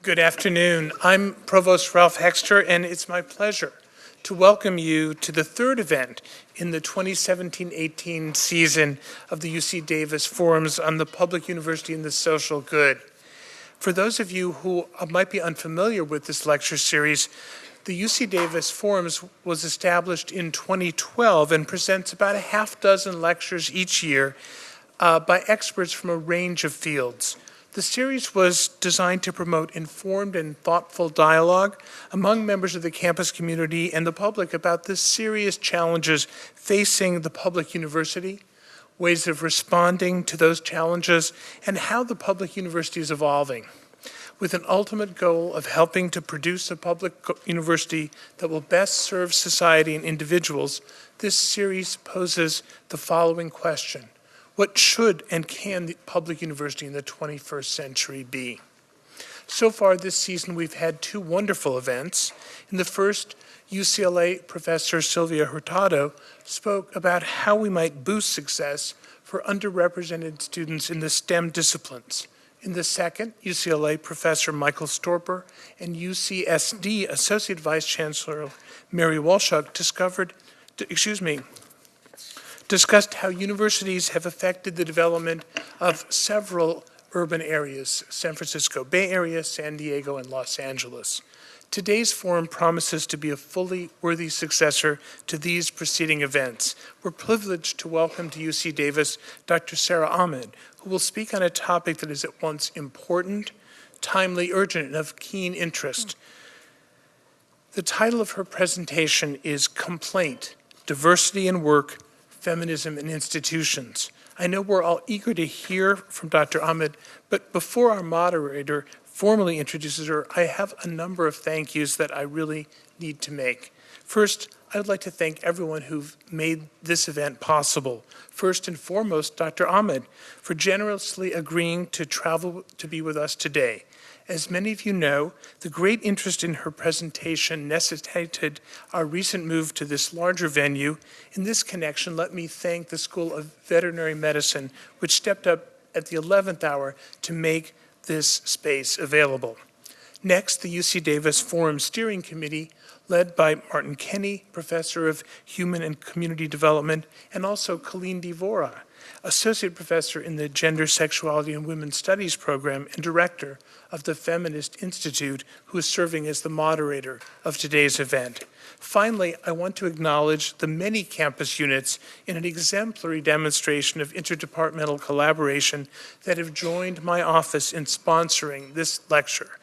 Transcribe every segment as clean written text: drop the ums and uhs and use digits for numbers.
Good afternoon. I'm Provost Ralph Hexter, and it's my pleasure to welcome you to the third event in the 2017-18 season of the UC Davis Forums on the Public University and the Social Good. For those of you who might be unfamiliar with this lecture series, the UC Davis Forums was established in 2012 and presents about a half dozen lectures each year by experts from a range of fields. The series was designed to promote informed and thoughtful dialogue among members of the campus community and the public about the serious challenges facing the public university, ways of responding to those challenges, and how the public university is evolving, with an ultimate goal of helping to produce a public university that will best serve society and individuals. This series poses the following question: what should and can the public university in the 21st century be? So far this season, we've had two wonderful events. In the first, UCLA professor Sylvia Hurtado spoke about how we might boost success for underrepresented students in the STEM disciplines. In the second, UCLA professor Michael Storper and UCSD Associate Vice Chancellor Mary Walshuk discussed how universities have affected the development of several urban areas: San Francisco Bay Area, San Diego, and Los Angeles. Today's forum promises to be a fully worthy successor to these preceding events. We're privileged to welcome to UC Davis Dr. Sara Ahmed, who will speak on a topic that is at once important, timely, urgent, and of keen interest. The title of her presentation is Complaint: Diversity in Work, Feminism and Institutions. I know we're all eager to hear from Dr. Ahmed, but before our moderator formally introduces her, I have a number of thank yous that I really need to make. First, I would like to thank everyone who've made this event possible. First and foremost, Dr. Ahmed, for generously agreeing to travel to be with us today. As many of you know, the great interest in her presentation necessitated our recent move to this larger venue. In this connection, let me thank the School of Veterinary Medicine, which stepped up at the 11th hour to make this space available. Next, the UC Davis Forum Steering Committee, led by Martin Kenny, Professor of Human and Community Development, and also Colleen Devora, Associate Professor in the Gender, Sexuality, and Women's Studies program and Director of the Feminist Institute, who is serving as the moderator of today's event. Finally, I want to acknowledge the many campus units in an exemplary demonstration of interdepartmental collaboration that have joined my office in sponsoring this lecture.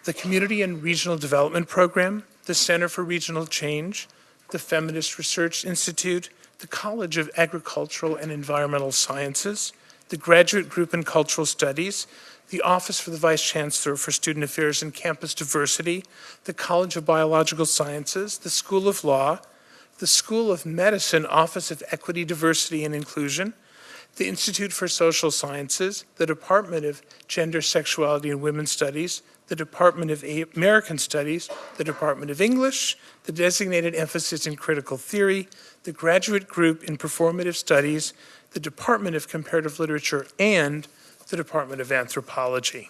The Community and Regional Development Program, the Center for Regional Change, the Feminist Research Institute, the College of Agricultural and Environmental Sciences, the Graduate Group in Cultural Studies, the Office for the Vice Chancellor for Student Affairs and Campus Diversity, the College of Biological Sciences, the School of Law, the School of Medicine Office of Equity, Diversity, and Inclusion, the Institute for Social Sciences, the Department of Gender, Sexuality, and Women's Studies, the Department of American Studies, the Department of English, the Designated Emphasis in Critical Theory, the Graduate Group in Performative Studies, the Department of Comparative Literature, and the Department of Anthropology.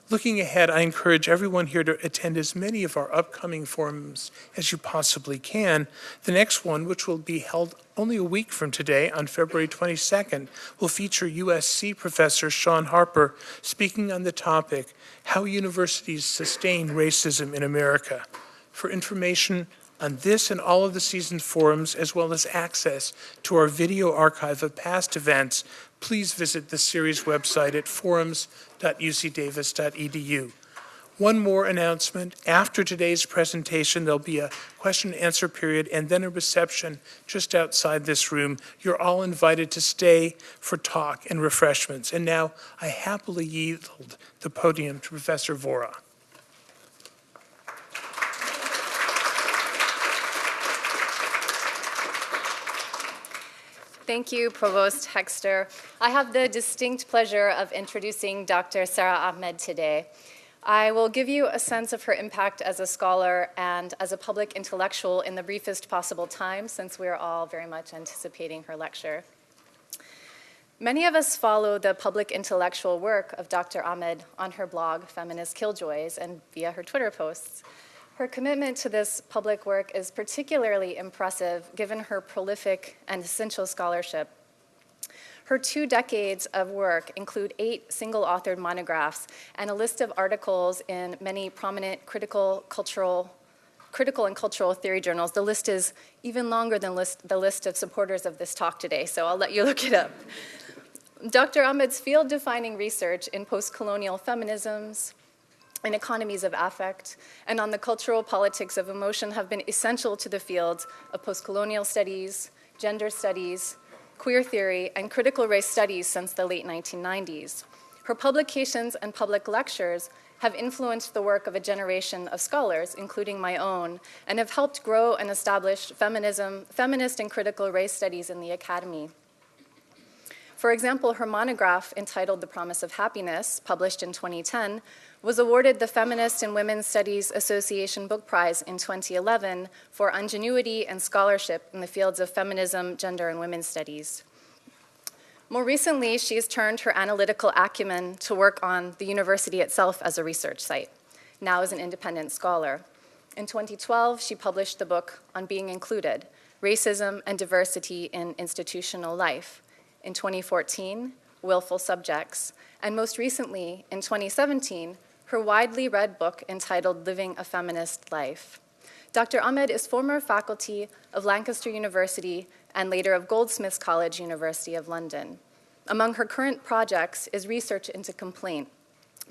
Looking ahead, I encourage everyone here to attend as many of our upcoming forums as you possibly can. The next one, which will be held only a week from today on February 22nd, will feature USC professor Sean Harper speaking on the topic, How Universities Sustain Racism in America. For information on this and all of the season's forums, as well as access to our video archive of past events, please visit the series website at forums.ucdavis.edu. One more announcement. After today's presentation, there'll be a question and answer period and then a reception just outside this room. You're all invited to stay for talk and refreshments. And now I happily yield the podium to Professor Vora. Thank you, Provost Hexter. I have the distinct pleasure of introducing Dr. Sara Ahmed today. I will give you a sense of her impact as a scholar and as a public intellectual in the briefest possible time, since we are all very much anticipating her lecture. Many of us follow the public intellectual work of Dr. Ahmed on her blog, Feminist Killjoys, and via her Twitter posts. Her commitment to this public work is particularly impressive given her prolific and essential scholarship. Her 2 decades of work include 8 single-authored monographs and a list of articles in many prominent critical and cultural theory journals. The list is even longer than the list of supporters of this talk today, so I'll let you look it up. Dr. Ahmed's field-defining research in post-colonial feminisms, in economies of affect, and on the cultural politics of emotion have been essential to the fields of post-colonial studies, gender studies, queer theory, and critical race studies since the late 1990s. Her publications and public lectures have influenced the work of a generation of scholars, including my own, and have helped grow and establish feminism, feminist and critical race studies in the academy. For example, her monograph entitled The Promise of Happiness, published in 2010, was awarded the Feminist and Women's Studies Association Book Prize in 2011 for ingenuity and scholarship in the fields of feminism, gender, and women's studies. More recently, she has turned her analytical acumen to work on the university itself as a research site, now as an independent scholar. In 2012, she published the book On Being Included, Racism and Diversity in Institutional Life. In 2014, Willful Subjects, and most recently, in 2017, her widely read book entitled Living a Feminist Life. Dr. Ahmed is former faculty of Lancaster University and later of Goldsmiths College, University of London. Among her current projects is research into complaint,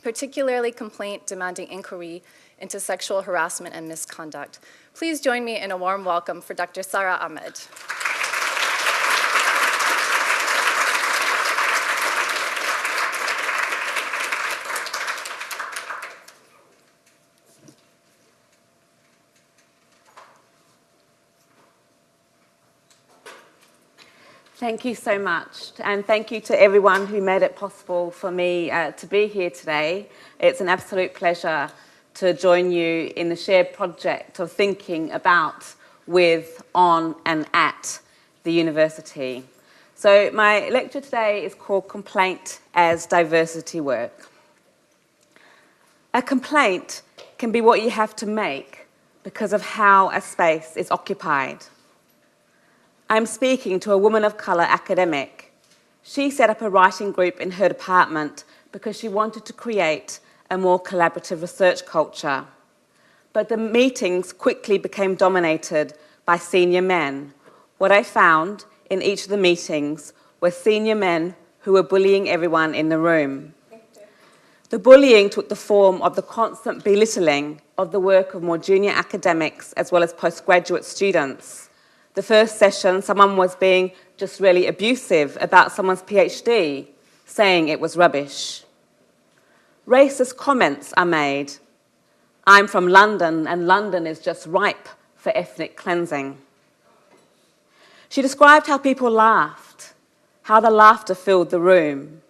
particularly complaint demanding inquiry into sexual harassment and misconduct. Please join me in a warm welcome for Dr. Sara Ahmed. Thank you so much, and thank you to everyone who made it possible for me to be here today. It's an absolute pleasure to join you in the shared project of thinking about, with, on, and at the university. So my lecture today is called Complaint as Diversity Work. A complaint can be what you have to make because of how a space is occupied. I'm speaking to a woman of colour academic. She set up a writing group in her department because she wanted to create a more collaborative research culture. But the meetings quickly became dominated by senior men. What I found in each of the meetings were senior men who were bullying everyone in the room. The bullying took the form of the constant belittling of the work of more junior academics as well as postgraduate students. The first session, someone was being just really abusive about someone's PhD, saying it was rubbish. Racist comments are made. I'm from London, and London is just ripe for ethnic cleansing. She described how people laughed, how the laughter filled the room.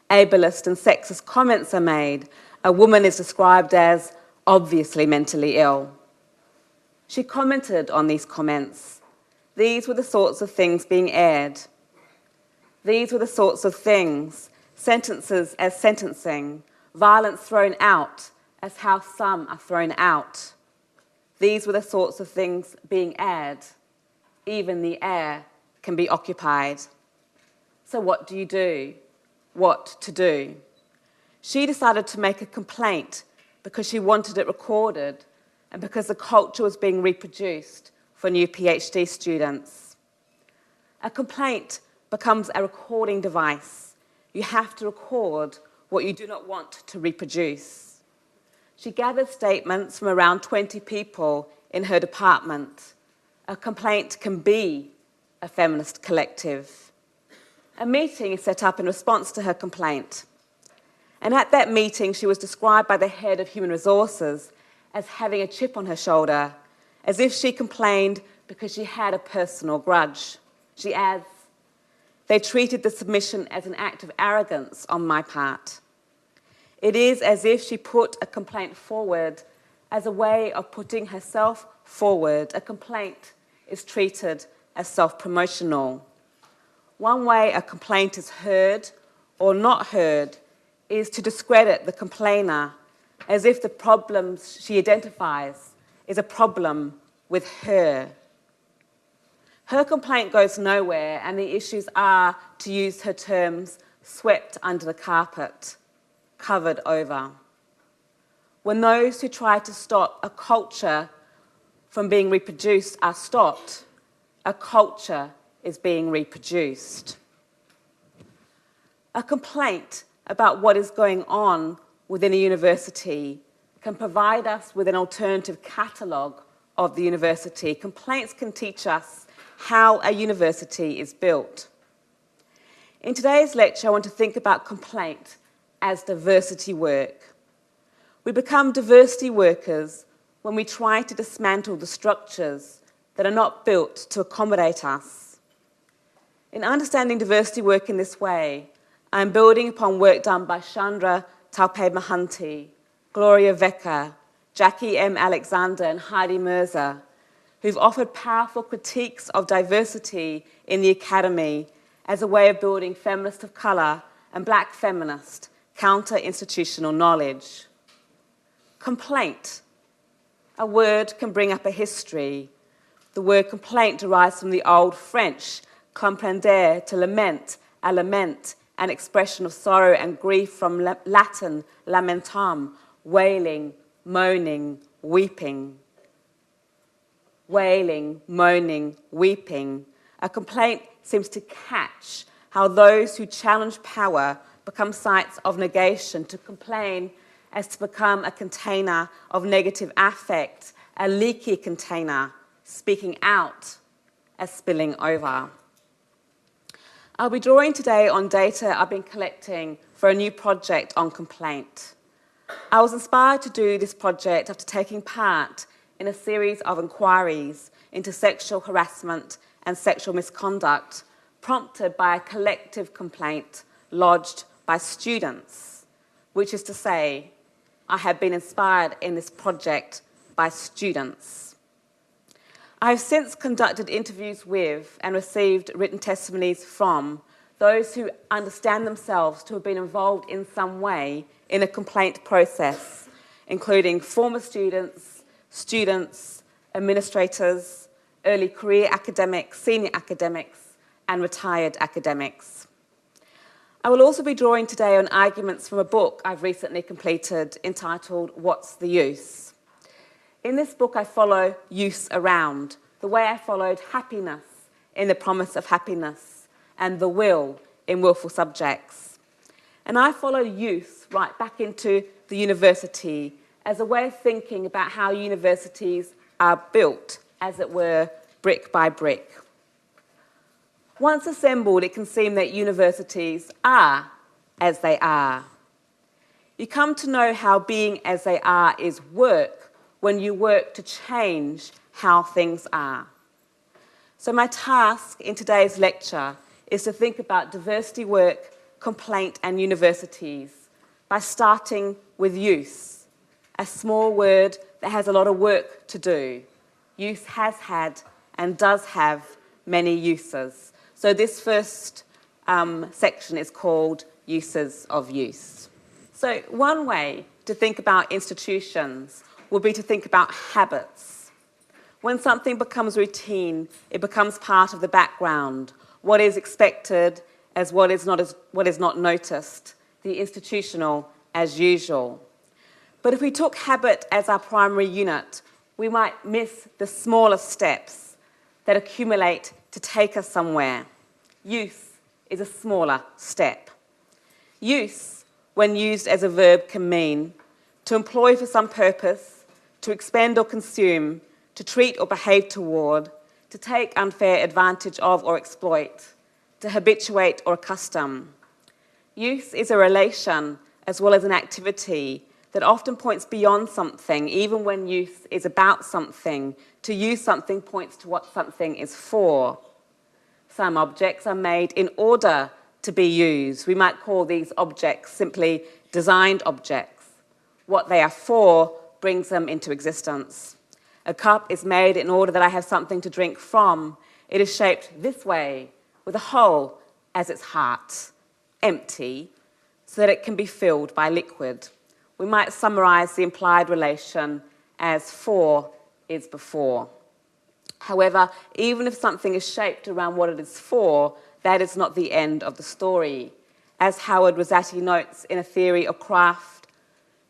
Ableist and sexist comments are made. A woman is described as obviously mentally ill. She commented on these comments. These were the sorts of things being aired. These were the sorts of things, sentences as sentencing, violence thrown out as how some are thrown out. These were the sorts of things being aired. Even the air can be occupied. So what do you do? What to do? She decided to make a complaint because she wanted it recorded and because the culture was being reproduced for new PhD students. A complaint becomes a recording device. You have to record what you do not want to reproduce. She gathered statements from around 20 people in her department. A complaint can be a feminist collective. A meeting is set up in response to her complaint. And at that meeting, she was described by the head of human resources as having a chip on her shoulder, as if she complained because she had a personal grudge. She adds, "They treated the submission as an act of arrogance on my part." It is as if she put a complaint forward as a way of putting herself forward. A complaint is treated as self-promotional. One way a complaint is heard or not heard is to discredit the complainer as if the problem she identifies is a problem with her. Her complaint goes nowhere, and the issues are, to use her terms, swept under the carpet, covered over. When those who try to stop a culture from being reproduced are stopped, a culture is being reproduced. A complaint about what is going on within a university can provide us with an alternative catalogue of the university. Complaints can teach us how a university is built. In today's lecture, I want to think about complaint as diversity work. We become diversity workers when we try to dismantle the structures that are not built to accommodate us. In understanding diversity work in this way, I'm building upon work done by Chandra Talpe-Mahanti, Gloria Vecca, Jackie M. Alexander, and Heidi Mirza, who've offered powerful critiques of diversity in the academy as a way of building feminist of colour and black feminist counter-institutional knowledge. Complaint. A word can bring up a history. The word complaint derives from the old French, comprender, to lament, a lament, an expression of sorrow and grief, from Latin, lamentam, wailing, moaning, weeping. Wailing, moaning, weeping. A complaint seems to catch how those who challenge power become sites of negation. To complain as to become a container of negative affect, a leaky container, speaking out as spilling over. I'll be drawing today on data I've been collecting for a new project on complaint. I was inspired to do this project after taking part in a series of inquiries into sexual harassment and sexual misconduct prompted by a collective complaint lodged by students, which is to say, I have been inspired in this project by students. I have since conducted interviews with and received written testimonies from those who understand themselves to have been involved in some way in a complaint process, including former students, administrators, early career academics, senior academics, and retired academics. I will also be drawing today on arguments from a book I've recently completed entitled What's the Use? In this book, I follow use around, the way I followed happiness in The Promise of Happiness and the will in Willful Subjects. And I follow use right back into the university as a way of thinking about how universities are built, as it were, brick by brick. Once assembled, it can seem that universities are as they are. You come to know how being as they are is work when you work to change how things are. So my task in today's lecture is to think about diversity work, complaint, and universities by starting with use, a small word that has a lot of work to do. Use has had and does have many uses. So this first section is called Uses of Use. So one way to think about institutions would be to think about habits. When something becomes routine, it becomes part of the background. What is expected as what is not noticed, the institutional as usual. But if we took habit as our primary unit, we might miss the smaller steps that accumulate to take us somewhere. Use is a smaller step. Use, when used as a verb, can mean to employ for some purpose, to expend or consume, to treat or behave toward, to take unfair advantage of or exploit, to habituate or accustom. Use is a relation as well as an activity that often points beyond something, even when use is about something. To use something points to what something is for. Some objects are made in order to be used. We might call these objects simply designed objects. What they are for brings them into existence. A cup is made in order that I have something to drink from. It is shaped this way, with a hole as its heart, empty, so that it can be filled by liquid. We might summarise the implied relation as for is before. However, even if something is shaped around what it is for, that is not the end of the story. As Howard Rosati notes in A Theory of Craft,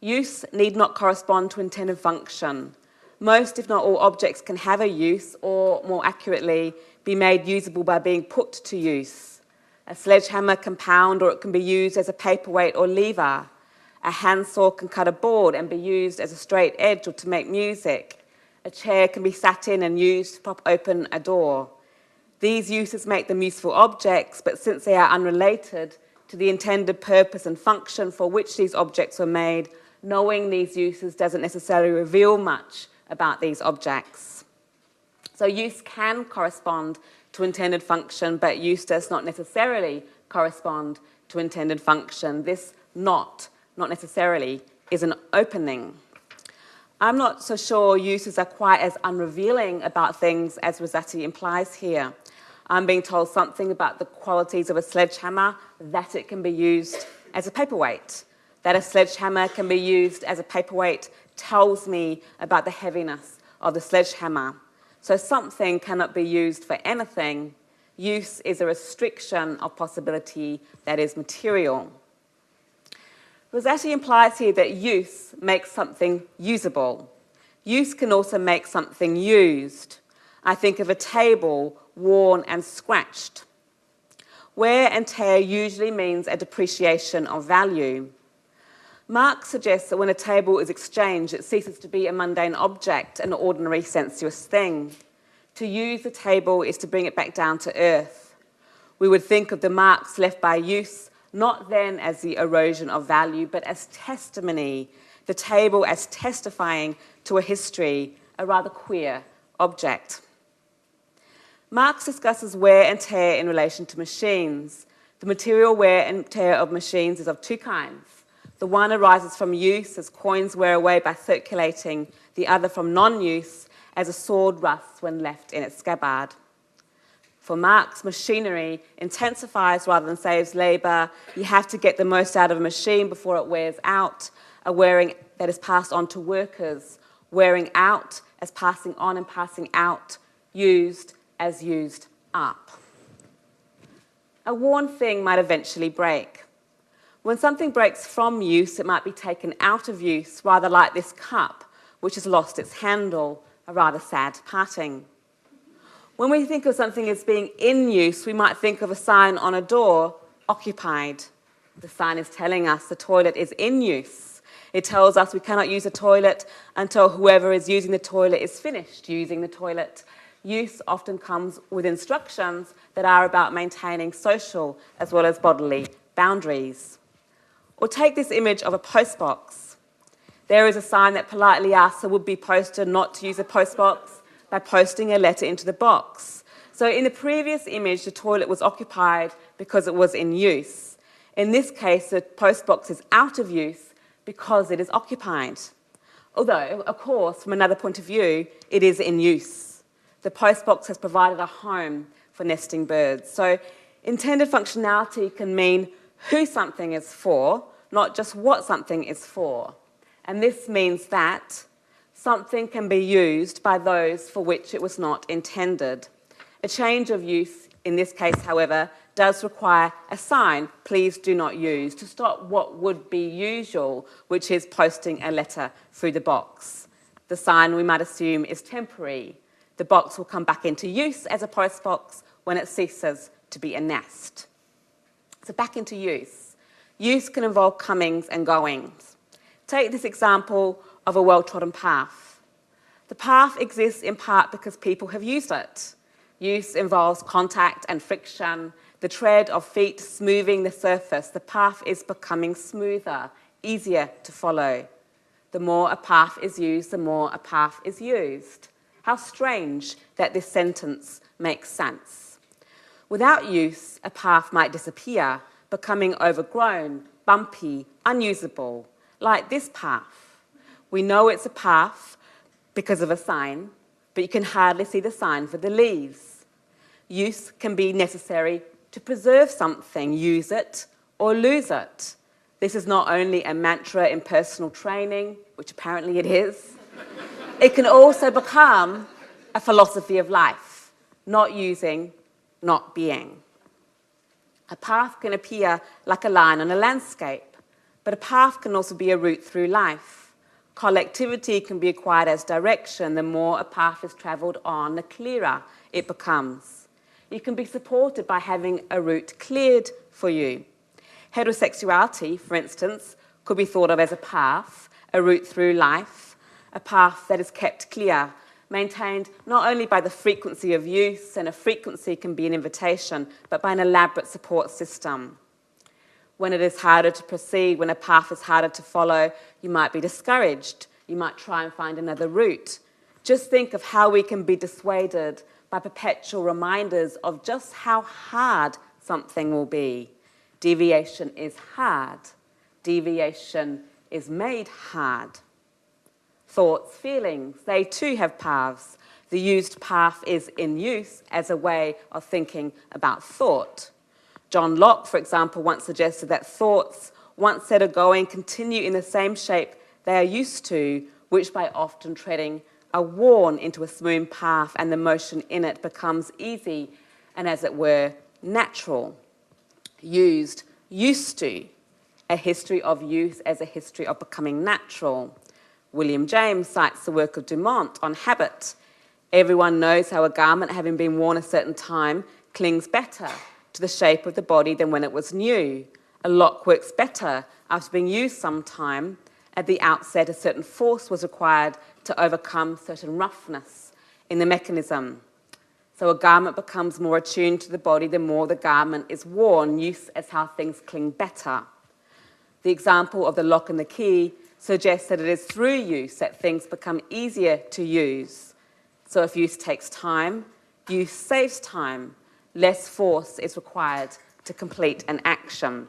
use need not correspond to intended function. Most, if not all, objects can have a use, or more accurately, be made usable by being put to use. A sledgehammer can pound, or it can be used as a paperweight or lever. A handsaw can cut a board and be used as a straight edge or to make music. A chair can be sat in and used to prop open a door. These uses make them useful objects, but since they are unrelated to the intended purpose and function for which these objects were made, knowing these uses doesn't necessarily reveal much about these objects. So use can correspond to intended function, but use does not necessarily correspond to intended function. This not necessarily is an opening. I'm not so sure uses are quite as unrevealing about things as Rosati implies here. I'm being told something about the qualities of a sledgehammer, that it can be used as a paperweight. That a sledgehammer can be used as a paperweight tells me about the heaviness of the sledgehammer. So something cannot be used for anything. Use is a restriction of possibility that is material. Rosati implies here that use makes something usable. Use can also make something used. I think of a table worn and scratched. Wear and tear usually means a depreciation of value. Marx suggests that when a table is exchanged, it ceases to be a mundane object, an ordinary sensuous thing. To use the table is to bring it back down to earth. We would think of the marks left by use not then as the erosion of value, but as testimony, the table as testifying to a history, a rather queer object. Marx discusses wear and tear in relation to machines. The material wear and tear of machines is of two kinds. The one arises from use, as coins wear away by circulating, the other from non-use, as a sword rusts when left in its scabbard. For Marx, machinery intensifies rather than saves labour. You have to get the most out of a machine before it wears out, a wearing that is passed on to workers, wearing out as passing on and passing out, used as used up. A worn thing might eventually break. When something breaks from use, it might be taken out of use, rather like this cup, which has lost its handle, a rather sad parting. When we think of something as being in use, we might think of a sign on a door, occupied. The sign is telling us the toilet is in use. It tells us we cannot use a toilet until whoever is using the toilet is finished using the toilet. Use often comes with instructions that are about maintaining social as well as bodily boundaries. Or take this image of a postbox. There is a sign that politely asks a would-be poster not to use a postbox by posting a letter into the box. So in the previous image, the toilet was occupied because it was in use. In this case, the postbox is out of use because it is occupied. Although, of course, from another point of view, it is in use. The postbox has provided a home for nesting birds. So intended functionality can mean who something is for, not just what something is for. And this means that something can be used by those for which it was not intended. A change of use, in this case, however, does require a sign, please do not use, to stop what would be usual, which is posting a letter through the box. The sign, we might assume, is temporary. The box will come back into use as a postbox when it ceases to be a nest. So back into use. Use can involve comings and goings. Take this example of a well-trodden path. The path exists in part because people have used it. Use involves contact and friction, the tread of feet smoothing the surface. The path is becoming smoother, easier to follow. The more a path is used, the more a path is used. How strange that this sentence makes sense. Without use, a path might disappear, becoming overgrown, bumpy, unusable, like this path. We know it's a path because of a sign, but you can hardly see the sign for the leaves. Use can be necessary To preserve something, use it or lose it. This is not only a mantra in personal training, which apparently it is, it can also become a philosophy of life, not using, not being. A path can appear like a line on a landscape, but a path can also be a route through life. Collectivity can be acquired as direction. The more a path is travelled on, the clearer it becomes. You can be supported by having a route cleared for you. Heterosexuality, for instance, could be thought of as a path, a route through life, a path that is kept clear, maintained not only by the frequency of use, and a frequency can be an invitation, but by an elaborate support system. When it is harder to proceed, when a path is harder to follow, you might be discouraged. You might try and find another route. Just think of how we can be dissuaded by perpetual reminders of just how hard something will be. Deviation is hard. Deviation is made hard. Thoughts, feelings, they too have paths. The used path is in use as a way of thinking about thought. John Locke, for example, once suggested that thoughts, once set a-going, continue in the same shape they are used to, which by often treading are worn into a smooth path, and the motion in it becomes easy and, as it were, natural. Used to. A history of use as a history of becoming natural. William James cites the work of Dumont on habit. Everyone knows how a garment, having been worn a certain time, clings better to the shape of the body than when it was new. A lock works better after being used some time. At the outset, a certain force was required to overcome certain roughness in the mechanism. So a garment becomes more attuned to the body the more the garment is worn. Use as how things cling better. The example of the lock and the key suggests that it is through use that things become easier to use. So if use takes time, use saves time. Less force is required to complete an action.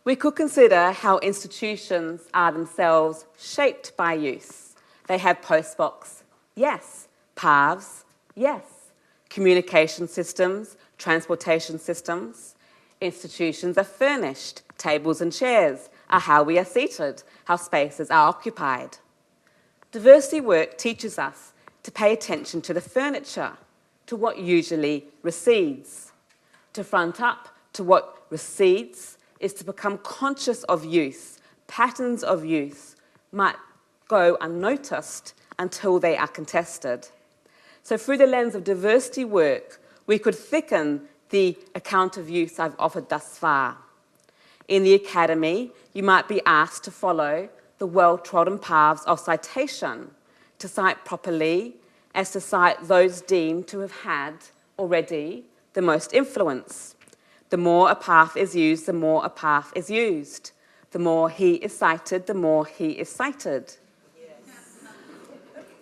We could consider how institutions are themselves shaped by use. They have postbox, yes. Paths, yes. Communication systems, transportation systems. Institutions are furnished. Tables and chairs are how we are seated, how spaces are occupied. Diversity work teaches us to pay attention to the furniture, to what usually recedes. To front up to what recedes is to become conscious of use. Patterns of use might go unnoticed until they are contested. So through the lens of diversity work, we could thicken the account of use I've offered thus far. In the academy, you might be asked to follow the well-trodden paths of citation, to cite properly as to cite those deemed to have had already the most influence. The more a path is used, the more a path is used. The more he is cited, the more he is cited. Yes.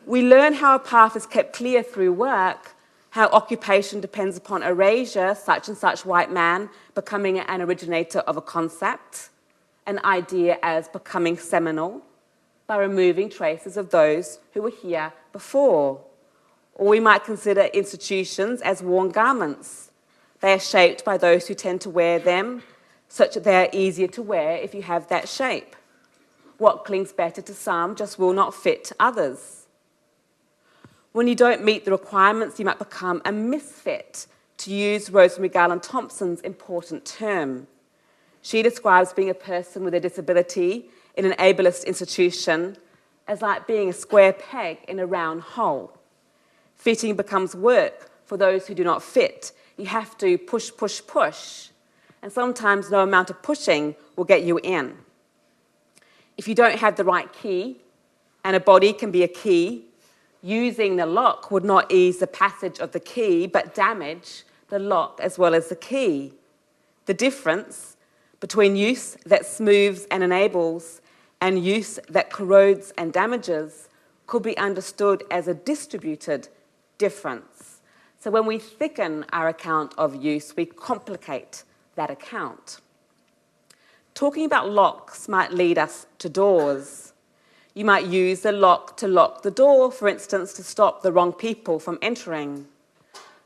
We learn how a path is kept clear through work, how occupation depends upon erasure, such and such white man becoming an originator of a concept, an idea as becoming seminal, by removing traces of those who were here before. Or we might consider institutions as worn garments. They are shaped by those who tend to wear them, such that they are easier to wear if you have that shape. What clings better to some just will not fit to others. When you don't meet the requirements, you might become a misfit, to use Rosemary Garland Thompson's important term. She describes being a person with a disability in an ableist institution as like being a square peg in a round hole. Fitting becomes work for those who do not fit. You have to push, push, push. And sometimes no amount of pushing will get you in. If you don't have the right key, and a body can be a key, using the lock would not ease the passage of the key, but damage the lock as well as the key. The difference between use that smooths and enables and use that corrodes and damages could be understood as a distributed difference. So when we thicken our account of use, we complicate that account. Talking about locks might lead us to doors. You might use the lock to lock the door, for instance, to stop the wrong people from entering.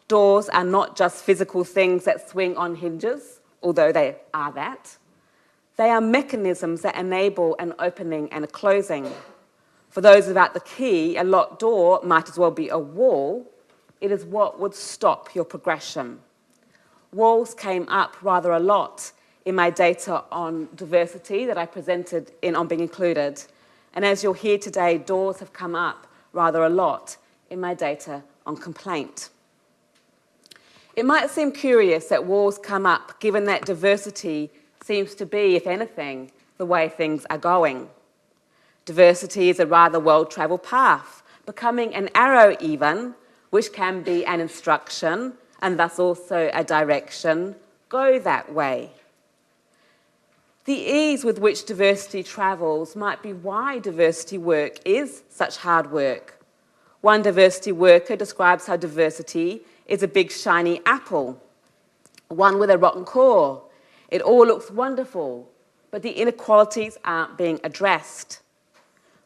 Doors are not just physical things that swing on hinges, although they are that. They are mechanisms that enable an opening and a closing. For those without the key, a locked door might as well be a wall. It is what would stop your progression. Walls came up rather a lot in my data on diversity that I presented in On Being Included. And as you'll hear today, doors have come up rather a lot in my data on complaint. It might seem curious that walls come up, given that diversity seems to be, if anything, the way things are going. Diversity is a rather well-travelled path, becoming an arrow even, which can be an instruction and thus also a direction. Go that way. The ease with which diversity travels might be why diversity work is such hard work. One diversity worker describes how diversity is a big shiny apple, one with a rotten core. It all looks wonderful, but the inequalities aren't being addressed.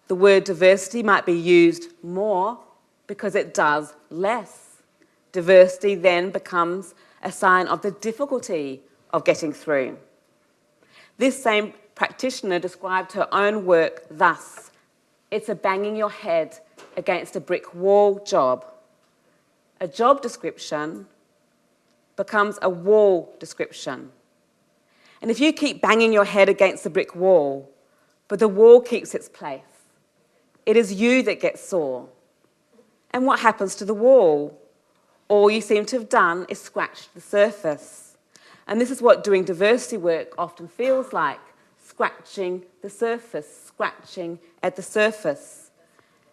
The word diversity might be used more because it does less. Diversity then becomes a sign of the difficulty of getting through. This same practitioner described her own work thus: it's a banging your head against a brick wall job. A job description becomes a wall description. And if you keep banging your head against the brick wall, but the wall keeps its place, it is you that gets sore. And what happens to the wall? All you seem to have done is scratched the surface. And this is what doing diversity work often feels like: scratching the surface, scratching at the surface.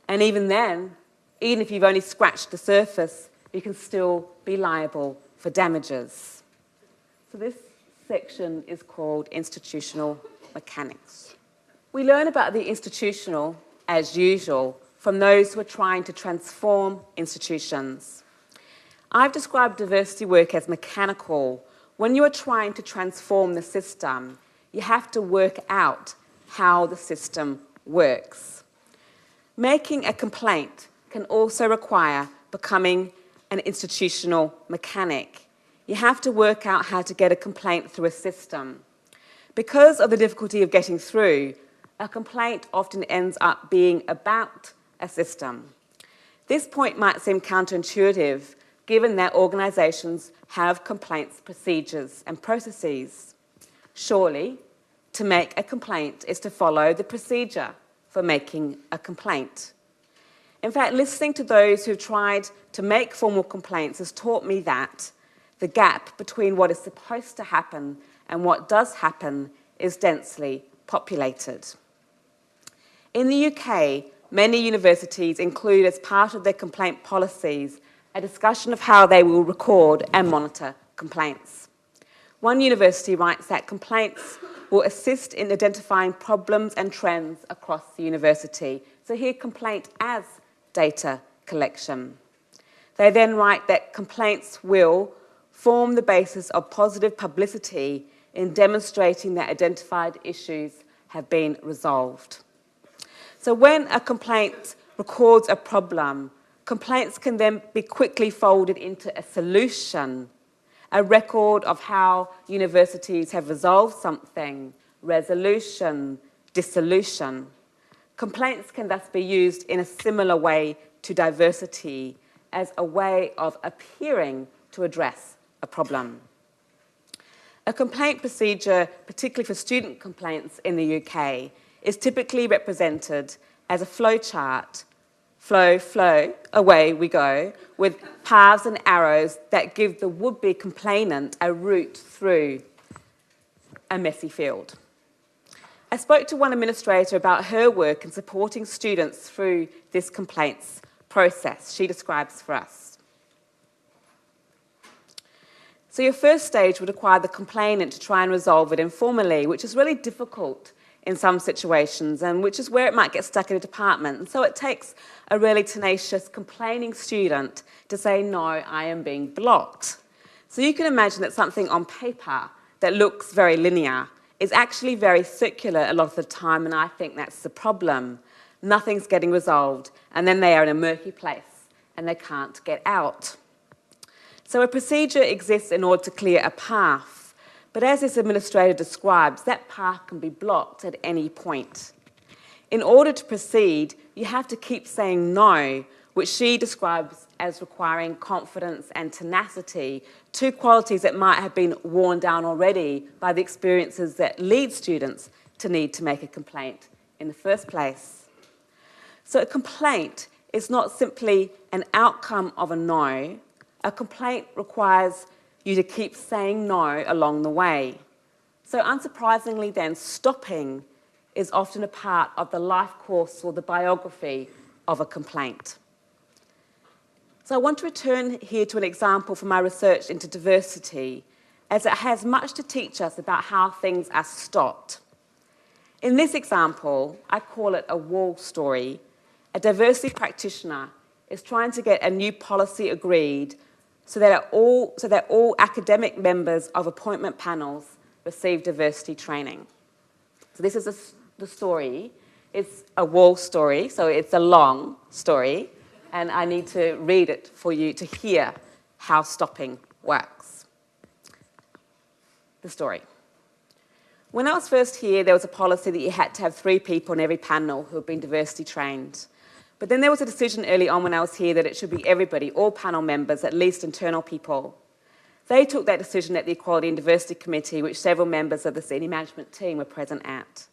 And even then, even if you've only scratched the surface, you can still be liable for damages. So this section is called Institutional Mechanics. We learn about the institutional, as usual, from those who are trying to transform institutions. I've described diversity work as mechanical. When you are trying to transform the system, you have to work out how the system works. Making a complaint can also require becoming an institutional mechanic. You have to work out how to get a complaint through a system. Because of the difficulty of getting through, a complaint often ends up being about a system. This point might seem counterintuitive, given that organisations have complaints procedures and processes. Surely, to make a complaint is to follow the procedure for making a complaint. In fact, listening to those who've tried to make formal complaints has taught me that the gap between what is supposed to happen and what does happen is densely populated. In the UK, many universities include as part of their complaint policies a discussion of how they will record and monitor complaints. One university writes that complaints will assist in identifying problems and trends across the university. So here, complaint as data collection. They then write that complaints will form the basis of positive publicity in demonstrating that identified issues have been resolved. So when a complaint records a problem, complaints can then be quickly folded into a solution, a record of how universities have resolved something, resolution, dissolution. Complaints can thus be used in a similar way to diversity as a way of appearing to address a problem. A complaint procedure, particularly for student complaints in the UK, is typically represented as a flowchart. Flow, flow, away we go, with paths and arrows that give the would-be complainant a route through a messy field. I spoke to one administrator about her work in supporting students through this complaints process. She describes for us. So your first stage would require the complainant to try and resolve it informally, which is really difficult in some situations, and which is where it might get stuck in a department. And so it takes a really tenacious complaining student to say, no, I am being blocked. So you can imagine that something on paper that looks very linear is actually very circular a lot of the time, and I think that's the problem. Nothing's getting resolved, and then they are in a murky place, and they can't get out. So a procedure exists in order to clear a path, but as this administrator describes, that path can be blocked at any point. In order to proceed, you have to keep saying no, which she describes as requiring confidence and tenacity, two qualities that might have been worn down already by the experiences that lead students to need to make a complaint in the first place. So a complaint is not simply an outcome of a no. A complaint requires you to keep saying no along the way. So unsurprisingly then, stopping is often a part of the life course or the biography of a complaint. So I want to return here to an example from my research into diversity, as it has much to teach us about how things are stopped. In this example, I call it a wall story. A diversity practitioner is trying to get a new policy agreed so that all academic members of appointment panels receive diversity training. So this is the story. It's a wall story, so it's a long story, and I need to read it for you to hear how stopping works. The story. When I was first here, there was a policy that you had to have 3 people on every panel who had been diversity trained. But then there was a decision early on when I was here that it should be everybody, all panel members, at least internal people. They took that decision at the Equality and Diversity Committee, which several members of the senior management team were present at.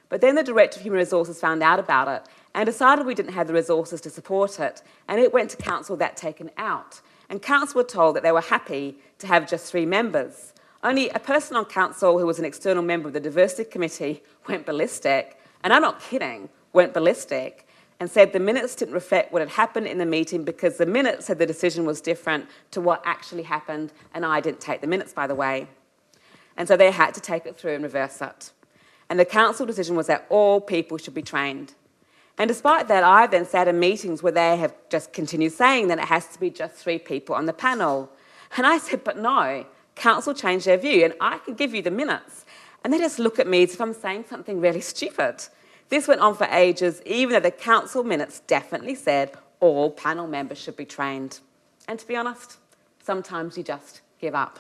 But then the Director of Human Resources found out about it and decided we didn't have the resources to support it, and it went to Council that taken out. And Council were told that they were happy to have just 3 members. Only a person on Council who was an external member of the Diversity Committee went ballistic, and I'm not kidding, went ballistic, and said the minutes didn't reflect what had happened in the meeting because the minutes said the decision was different to what actually happened, and I didn't take the minutes, by the way. And so they had to take it through and reverse it. And the council decision was that all people should be trained. And despite that, I then sat in meetings where they have just continued saying that it has to be just 3 people on the panel. And I said, but no, council changed their view, and I can give you the minutes. And they just look at me as if I'm saying something really stupid. This went on for ages, even though the council minutes definitely said all panel members should be trained. And to be honest, sometimes you just give up.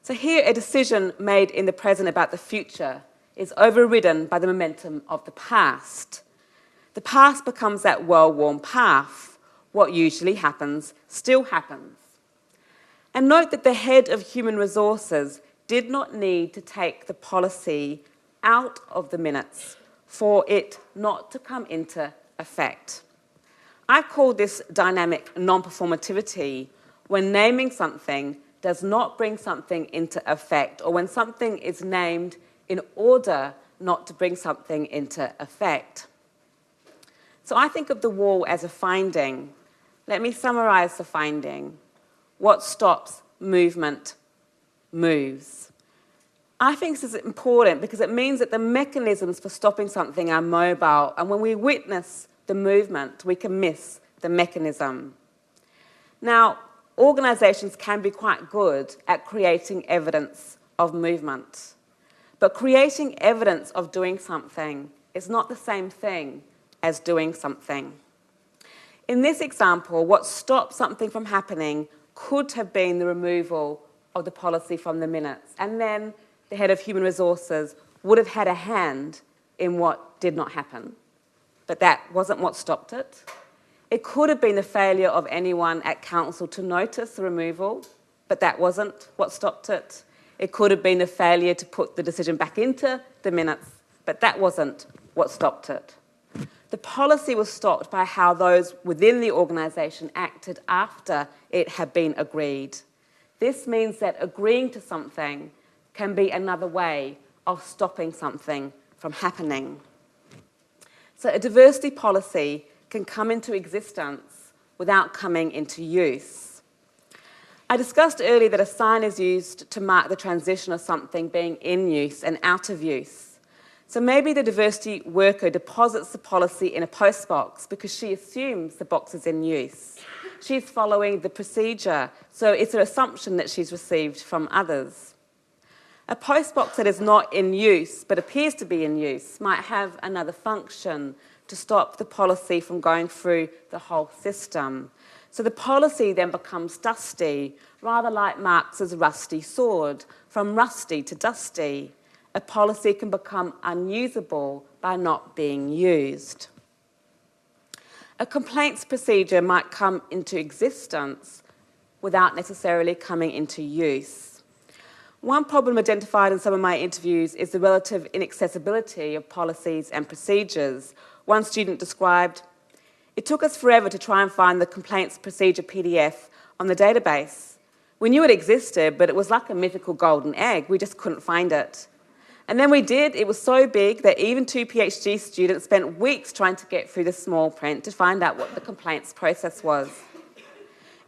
So here, a decision made in the present about the future is overridden by the momentum of the past. The past becomes that well-worn path. What usually happens still happens. And note that the head of human resources did not need to take the policy out of the minutes for it not to come into effect. I call this dynamic non-performativity, when naming something does not bring something into effect, or when something is named in order not to bring something into effect. So I think of the wall as a finding. Let me summarise the finding. What stops movement moves. I think this is important because it means that the mechanisms for stopping something are mobile, and when we witness the movement, we can miss the mechanism. Now, organisations can be quite good at creating evidence of movement, but creating evidence of doing something is not the same thing as doing something. In this example, what stopped something from happening could have been the removal of the policy from the minutes, and then the head of human resources would have had a hand in what did not happen. But that wasn't what stopped it. It could have been the failure of anyone at council to notice the removal, but that wasn't what stopped it. It could have been the failure to put the decision back into the minutes, but that wasn't what stopped it. The policy was stopped by how those within the organisation acted after it had been agreed. This means that agreeing to something can be another way of stopping something from happening. So a diversity policy can come into existence without coming into use. I discussed earlier that a sign is used to mark the transition of something being in use and out of use. So maybe the diversity worker deposits the policy in a postbox because she assumes the box is in use. She's following the procedure, so it's an assumption that she's received from others. A postbox that is not in use but appears to be in use might have another function to stop the policy from going through the whole system. So the policy then becomes dusty, rather like Marx's rusty sword, from rusty to dusty. A policy can become unusable by not being used. A complaints procedure might come into existence without necessarily coming into use. One problem identified in some of my interviews is the relative inaccessibility of policies and procedures. One student described, "It took us forever to try and find the complaints procedure PDF on the database. We knew it existed, but it was like a mythical golden egg. We just couldn't find it. And then we did. It was so big that even 2 PhD students spent weeks trying to get through the small print to find out what the complaints process was.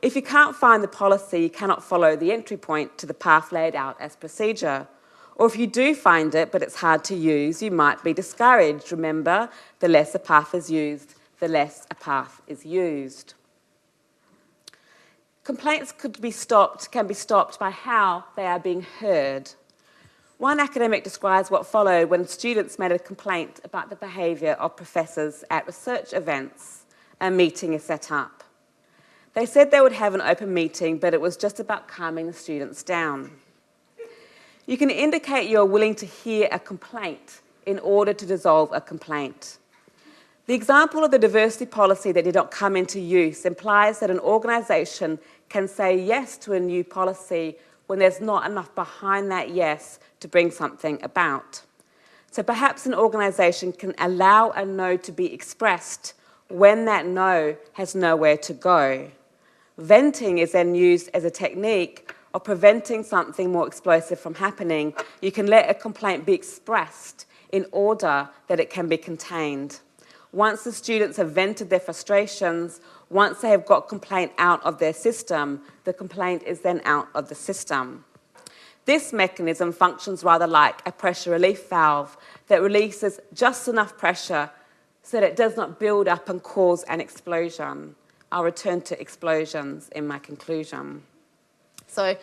If you can't find the policy, you cannot follow the entry point to the path laid out as procedure. Or if you do find it, but it's hard to use, you might be discouraged. Remember, the less a path is used, the less a path is used." Complaints can be stopped by how they are being heard. One academic describes what followed when students made a complaint about the behaviour of professors at research events. A meeting is set up. They said they would have an open meeting, but it was just about calming the students down. You can indicate you're willing to hear a complaint in order to dissolve a complaint. The example of the diversity policy that did not come into use implies that an organisation can say yes to a new policy when there's not enough behind that yes to bring something about. So perhaps an organisation can allow a no to be expressed when that no has nowhere to go. Venting is then used as a technique of preventing something more explosive from happening. You can let a complaint be expressed in order that it can be contained. Once the students have vented their frustrations, once they have got complaint out of their system, the complaint is then out of the system. This mechanism functions rather like a pressure relief valve that releases just enough pressure so that it does not build up and cause an explosion. I'll return to explosions in my conclusion. So,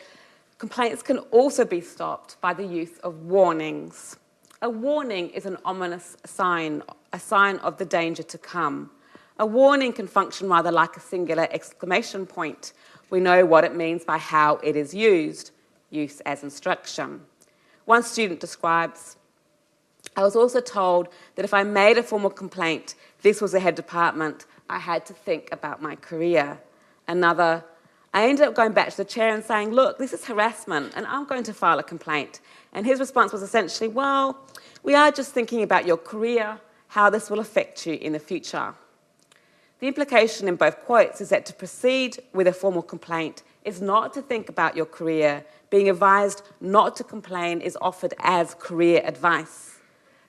complaints can also be stopped by the use of warnings. A warning is an ominous sign, a sign of the danger to come. A warning can function rather like a singular exclamation point. We know what it means by how it is used, use as instruction. One student describes, "I was also told that if I made a formal complaint, this was the head department, I had to think about my career." Another, "I ended up going back to the chair and saying, look, this is harassment and I'm going to file a complaint." And his response was essentially, "Well, we are just thinking about your career, how this will affect you in the future." The implication in both quotes is that to proceed with a formal complaint is not to think about your career. Being advised not to complain is offered as career advice.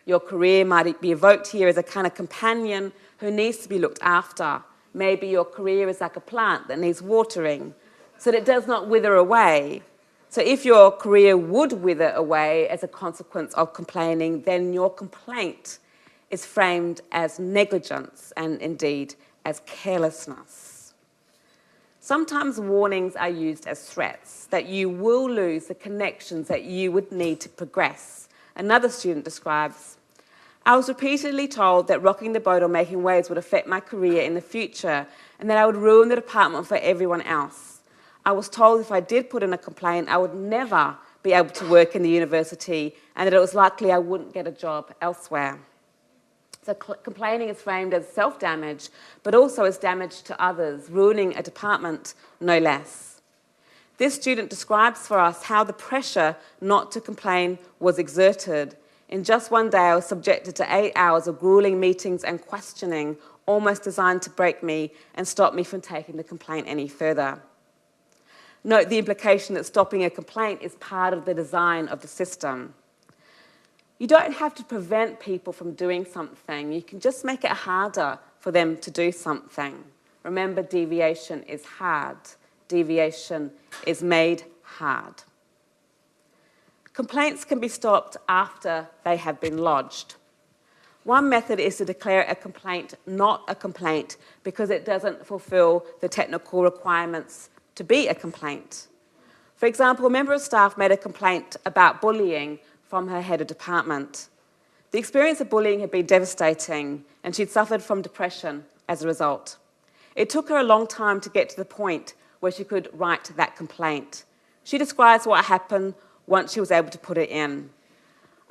Your career might be evoked here as a kind of companion who needs to be looked after. Maybe your career is like a plant that needs watering so that it does not wither away. So if your career would wither away as a consequence of complaining, then your complaint is framed as negligence and indeed as carelessness. Sometimes warnings are used as threats, that you will lose the connections that you would need to progress. Another student describes, "I was repeatedly told that rocking the boat or making waves would affect my career in the future and that I would ruin the department for everyone else. I was told if I did put in a complaint, I would never be able to work in the university and that it was likely I wouldn't get a job elsewhere." So complaining is framed as self-damage, but also as damage to others, ruining a department, no less. This student describes for us how the pressure not to complain was exerted. In just one day, I was subjected to 8 hours of grueling meetings and questioning, almost designed to break me and stop me from taking the complaint any further. Note the implication that stopping a complaint is part of the design of the system. You don't have to prevent people from doing something. You can just make it harder for them to do something. Remember, deviation is hard. Deviation is made hard. Complaints can be stopped after they have been lodged. One method is to declare a complaint not a complaint because it doesn't fulfil the technical requirements to be a complaint. For example, a member of staff made a complaint about bullying from her head of department. The experience of bullying had been devastating and she'd suffered from depression as a result. It took her a long time to get to the point where she could write that complaint. She describes what happened once she was able to put it in.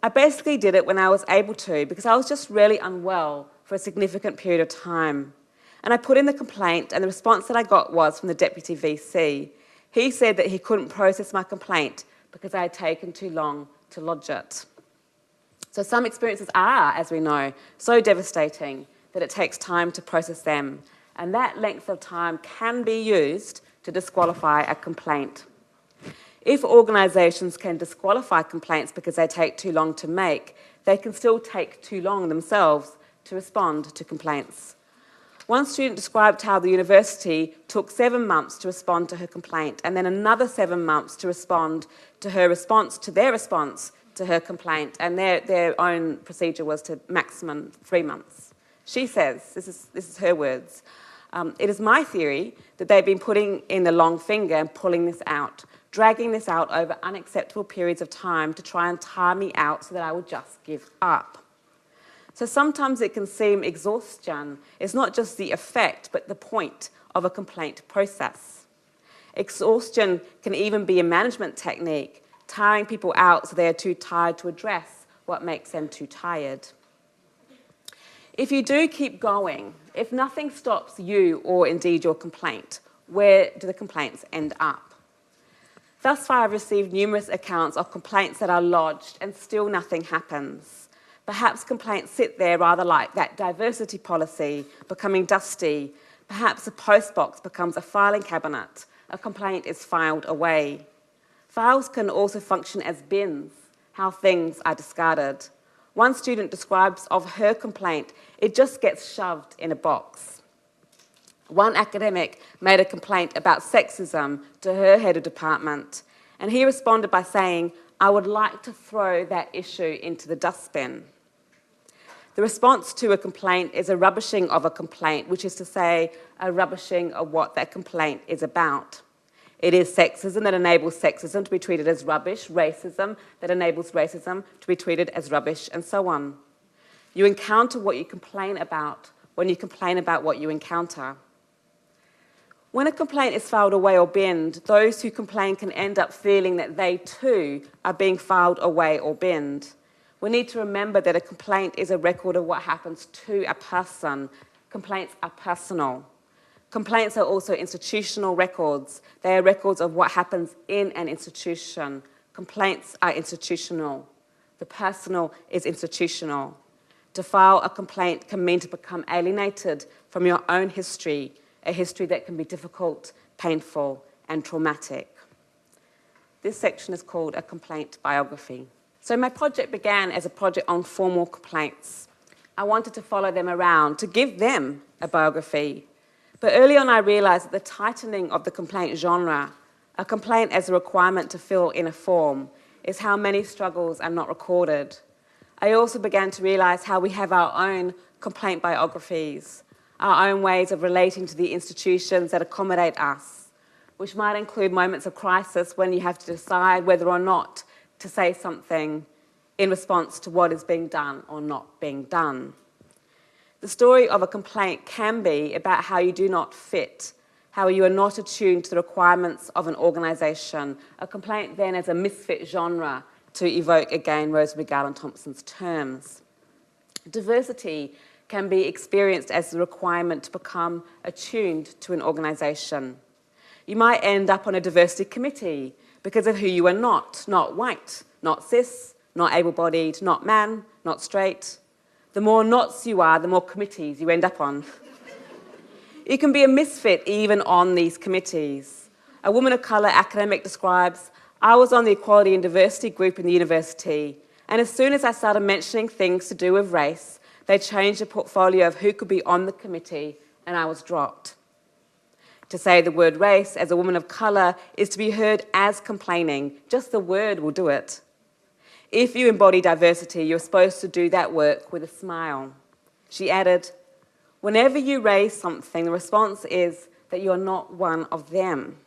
I basically did it when I was able to because I was just really unwell for a significant period of time. And I put in the complaint, and the response that I got was from the deputy VC. He said that he couldn't process my complaint because I had taken too long to lodge it. So some experiences are, as we know, so devastating that it takes time to process them. And that length of time can be used to disqualify a complaint. If organisations can disqualify complaints because they take too long to make, they can still take too long themselves to respond to complaints. One student described how the university took 7 months to respond to her complaint, and then another 7 months to respond to her response to their response to her complaint, and their own procedure was to maximum 3 months. She says, this is her words, "It is my theory that they've been putting in the long finger and pulling this out, dragging this out over unacceptable periods of time to try and tire me out so that I would just give up." So sometimes it can seem exhaustion is not just the effect, but the point of a complaint process. Exhaustion can even be a management technique, tiring people out so they are too tired to address what makes them too tired. If you do keep going, if nothing stops you or indeed your complaint, where do the complaints end up? Thus far, I've received numerous accounts of complaints that are lodged and still nothing happens. Perhaps complaints sit there rather like that diversity policy, becoming dusty. Perhaps a postbox becomes a filing cabinet. A complaint is filed away. Files can also function as bins, how things are discarded. One student describes of her complaint, it just gets shoved in a box. One academic made a complaint about sexism to her head of department, and he responded by saying, "I would like to throw that issue into the dustbin." The response to a complaint is a rubbishing of a complaint, which is to say, a rubbishing of what that complaint is about. It is sexism that enables sexism to be treated as rubbish, racism that enables racism to be treated as rubbish, and so on. You encounter what you complain about when you complain about what you encounter. When a complaint is filed away or binned, those who complain can end up feeling that they too are being filed away or binned. We need to remember that a complaint is a record of what happens to a person. Complaints are personal. Complaints are also institutional records. They are records of what happens in an institution. Complaints are institutional. The personal is institutional. To file a complaint can mean to become alienated from your own history, a history that can be difficult, painful, and traumatic. This section is called a complaint biography. So my project began as a project on formal complaints. I wanted to follow them around, to give them a biography. But early on I realised that the tightening of the complaint genre, a complaint as a requirement to fill in a form, is how many struggles are not recorded. I also began to realise how we have our own complaint biographies, our own ways of relating to the institutions that accommodate us, which might include moments of crisis when you have to decide whether or not to say something in response to what is being done or not being done. The story of a complaint can be about how you do not fit, how you are not attuned to the requirements of an organisation. A complaint then as a misfit genre, to evoke again Rosemary Garland-Thompson's terms. Diversity can be experienced as the requirement to become attuned to an organisation. You might end up on a diversity committee because of who you are not white, not cis, not able-bodied, not man, not straight. The more nots you are, the more committees you end up on. You can be a misfit even on these committees. A woman of colour academic describes, "I was on the equality and diversity group in the university, and as soon as I started mentioning things to do with race, they changed the portfolio of who could be on the committee, and I was dropped." To say the word race as a woman of colour is to be heard as complaining. Just the word will do it. If you embody diversity, you're supposed to do that work with a smile. She added, "Whenever you raise something, the response is that you're not one of them."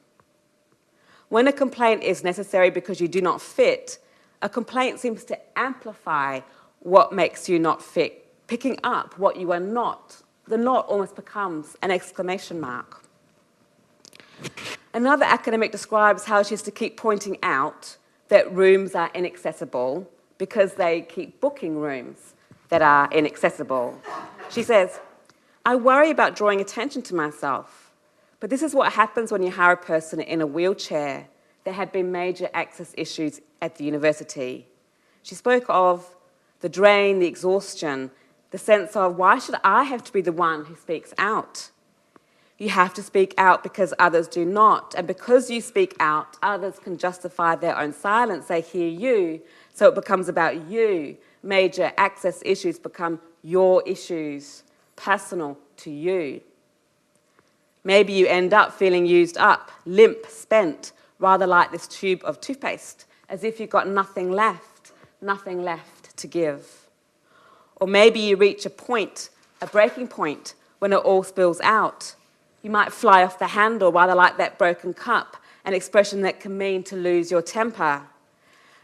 When a complaint is necessary because you do not fit, a complaint seems to amplify what makes you not fit, picking up what you are not The not almost becomes an exclamation mark. Another academic describes how she has to keep pointing out that rooms are inaccessible because they keep booking rooms that are inaccessible. She says, I worry about drawing attention to myself, but this is what happens when you hire a person in a wheelchair. There have been major access issues at the university. She spoke of the drain, the exhaustion, the sense of, why should I have to be the one who speaks out? You have to speak out because others do not. And because you speak out, others can justify their own silence. They hear you, so it becomes about you. Major access issues become your issues, personal to you. Maybe you end up feeling used up, limp, spent, rather like this tube of toothpaste, as if you've got nothing left to give. Or maybe you reach a point, a breaking point, when it all spills out. You might fly off the handle, rather like that broken cup, an expression that can mean to lose your temper.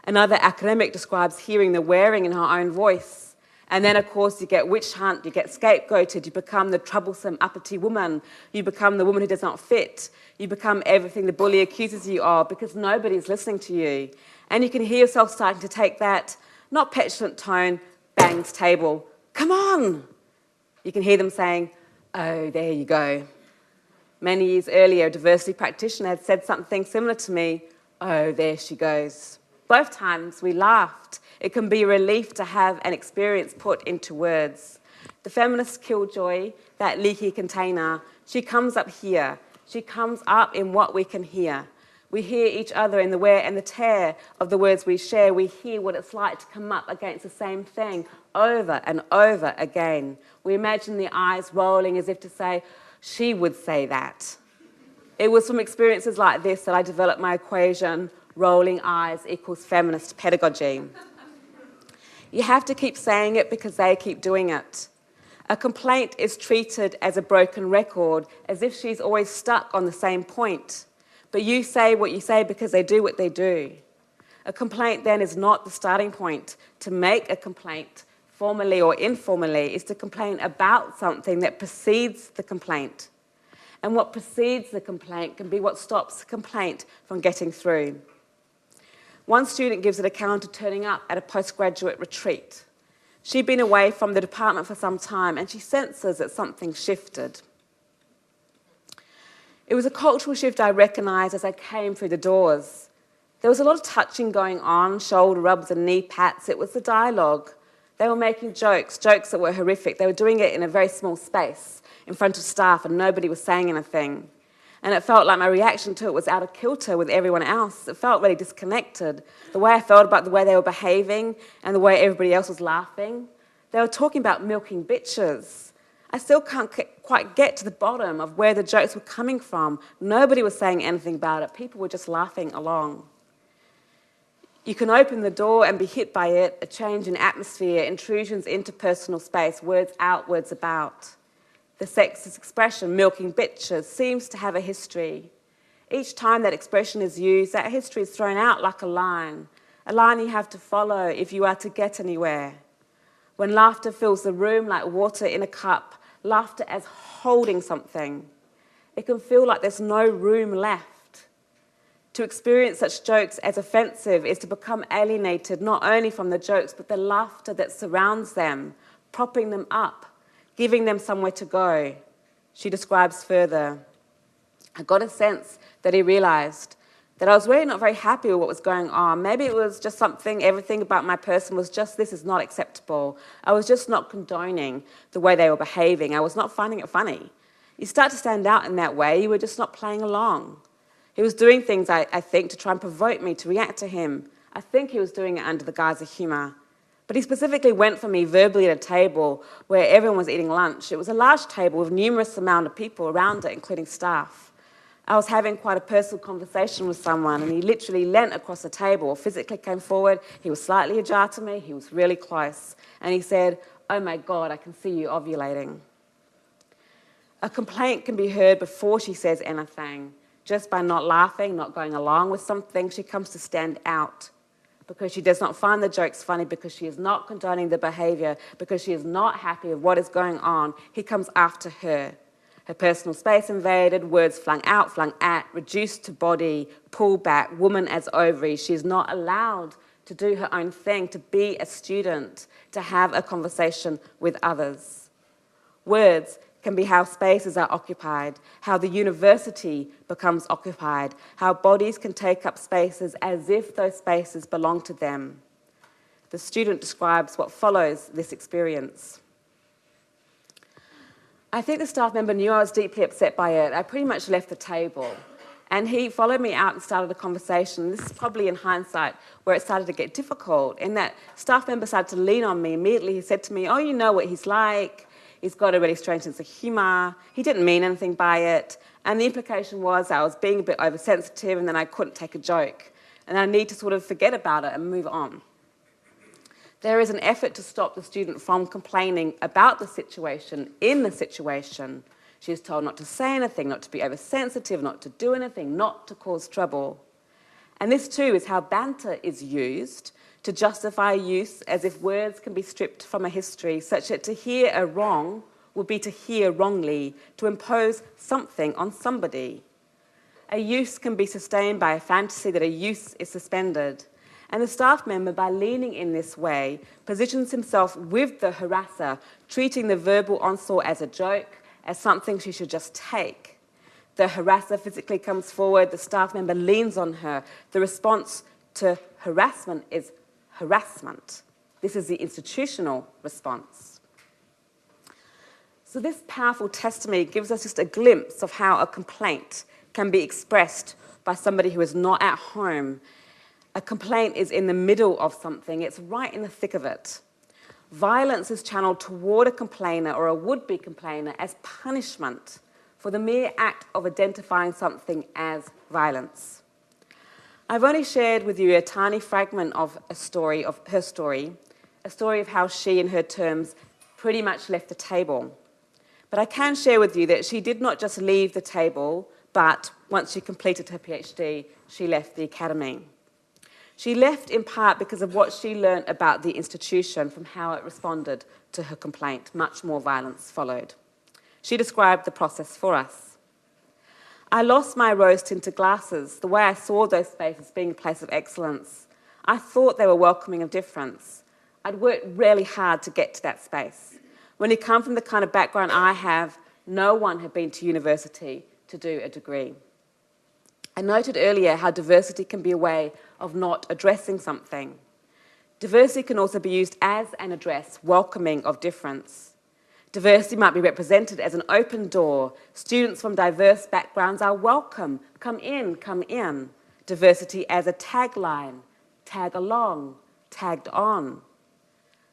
Another academic describes hearing the wearing in her own voice. And then, of course, you get witch hunt, you get scapegoated, you become the troublesome uppity woman, you become the woman who does not fit, you become everything the bully accuses you of because nobody's listening to you. And you can hear yourself starting to take that, not petulant tone, bangs table, come on! You can hear them saying, oh, there you go. Many years earlier, a diversity practitioner had said something similar to me, oh, there she goes. Both times we laughed. It can be a relief to have an experience put into words. The feminist killjoy, that leaky container, she comes up here. She comes up in what we can hear. We hear each other in the wear and the tear of the words we share. We hear what it's like to come up against the same thing over and over again. We imagine the eyes rolling as if to say, she would say that. It was from experiences like this that I developed my equation, rolling eyes equals feminist pedagogy. You have to keep saying it because they keep doing it. A complaint is treated as a broken record, as if she's always stuck on the same point. But you say what you say because they do what they do. A complaint then is not the starting point. To make a complaint, formally or informally, is to complain about something that precedes the complaint. And what precedes the complaint can be what stops the complaint from getting through. One student gives an account of turning up at a postgraduate retreat. She'd been away from the department for some time and she senses that something shifted. It was a cultural shift I recognised as I came through the doors. There was a lot of touching going on, shoulder rubs and knee pats. It was the dialogue. They were making jokes that were horrific. They were doing it in a very small space in front of staff and nobody was saying anything. And it felt like my reaction to it was out of kilter with everyone else. It felt really disconnected. The way I felt about the way they were behaving and the way everybody else was laughing. They were talking about milking bitches. I still can't quite get to the bottom of where the jokes were coming from. Nobody was saying anything about it. People were just laughing along. You can open the door and be hit by it, a change in atmosphere, intrusions into personal space, words out, words about. The sexist expression, milking bitches, seems to have a history. Each time that expression is used, that history is thrown out like a line you have to follow if you are to get anywhere. When laughter fills the room like water in a cup, laughter as holding something, it can feel like there's no room left. To experience such jokes as offensive is to become alienated not only from the jokes but the laughter that surrounds them, propping them up, giving them somewhere to go. She describes further, I got a sense that he realised that I was really not very happy with what was going on. Maybe it was just something, everything about my person was just, this is not acceptable. I was just not condoning the way they were behaving. I was not finding it funny. You start to stand out in that way, you were just not playing along. He was doing things, I think, to try and provoke me to react to him. I think he was doing it under the guise of humour. But he specifically went for me verbally at a table where everyone was eating lunch. It was a large table with numerous amount of people around it, including staff. I was having quite a personal conversation with someone and he literally leant across the table, physically came forward. He was slightly ajar to me. He was really close. And he said, oh my God, I can see you ovulating. A complaint can be heard before she says anything. Just by not laughing, not going along with something, she comes to stand out. because she does not find the jokes funny, because she is not condoning the behaviour, because she is not happy with what is going on, he comes after her. Her personal space invaded, words flung out, flung at, reduced to body, pulled back, woman as ovary. She is not allowed to do her own thing, to be a student, to have a conversation with others. Words can be how spaces are occupied, how the university becomes occupied, how bodies can take up spaces as if those spaces belong to them. The student describes what follows this experience. I think the staff member knew I was deeply upset by it. I pretty much left the table. And he followed me out and started a conversation. This is probably in hindsight where it started to get difficult. In that staff member started to lean on me. Immediately he said to me, "Oh, you know what he's like. He's got a really strange sense of humour. He didn't mean anything by it." And the implication was I was being a bit oversensitive and then I couldn't take a joke. And I need to sort of forget about it and move on. There is an effort to stop the student from complaining about the situation in the situation. She is told not to say anything, not to be oversensitive, not to do anything, not to cause trouble. And this too is how banter is used to justify use as if words can be stripped from a history, such that to hear a wrong would be to hear wrongly, to impose something on somebody. A use can be sustained by a fantasy that a use is suspended. And the staff member, by leaning in this way, positions himself with the harasser, treating the verbal onslaught as a joke, as something she should just take. The harasser physically comes forward, the staff member leans on her. The response to harassment is harassment. This is the institutional response. So this powerful testimony gives us just a glimpse of how a complaint can be expressed by somebody who is not at home. A complaint is in the middle of something, it's right in the thick of it. Violence is channeled toward a complainer or a would-be complainer as punishment for the mere act of identifying something as violence. I've only shared with you a tiny fragment of a story, of her story, a story of how she, in her terms, pretty much left the table. But I can share with you that she did not just leave the table, but once she completed her PhD, she left the academy. She left in part because of what she learned about the institution from how it responded to her complaint. Much more violence followed. She described the process for us. "I lost my rose-tinted glasses, the way I saw those spaces being a place of excellence. I thought they were welcoming of difference. I'd worked really hard to get to that space. When you come from the kind of background I have, no one had been to university to do a degree. I noted earlier how diversity can be a way of not addressing something. Diversity can also be used as an address, welcoming of difference. Diversity might be represented as an open door. Students from diverse backgrounds are welcome. Come in, come in. Diversity as a tagline, tag along, tagged on.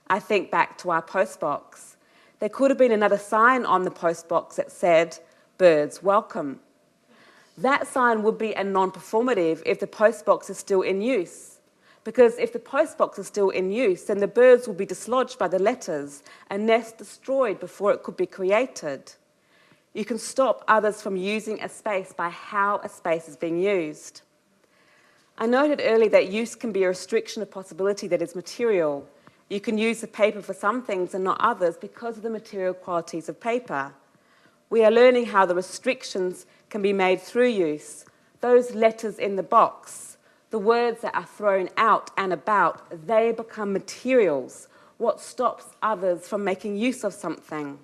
I think back to our postbox. There could have been another sign on the postbox that said, "Birds welcome." That sign would be a non-performative if the postbox is still in use. Because if the postbox is still in use, then the birds will be dislodged by the letters, a nest destroyed before it could be created. You can stop others from using a space by how a space is being used. I noted earlier that use can be a restriction of possibility that is material. You can use the paper for some things and not others because of the material qualities of paper. We are learning how the restrictions can be made through use. Those letters in the box, the words that are thrown out and about, they become materials. What stops others from making use of something?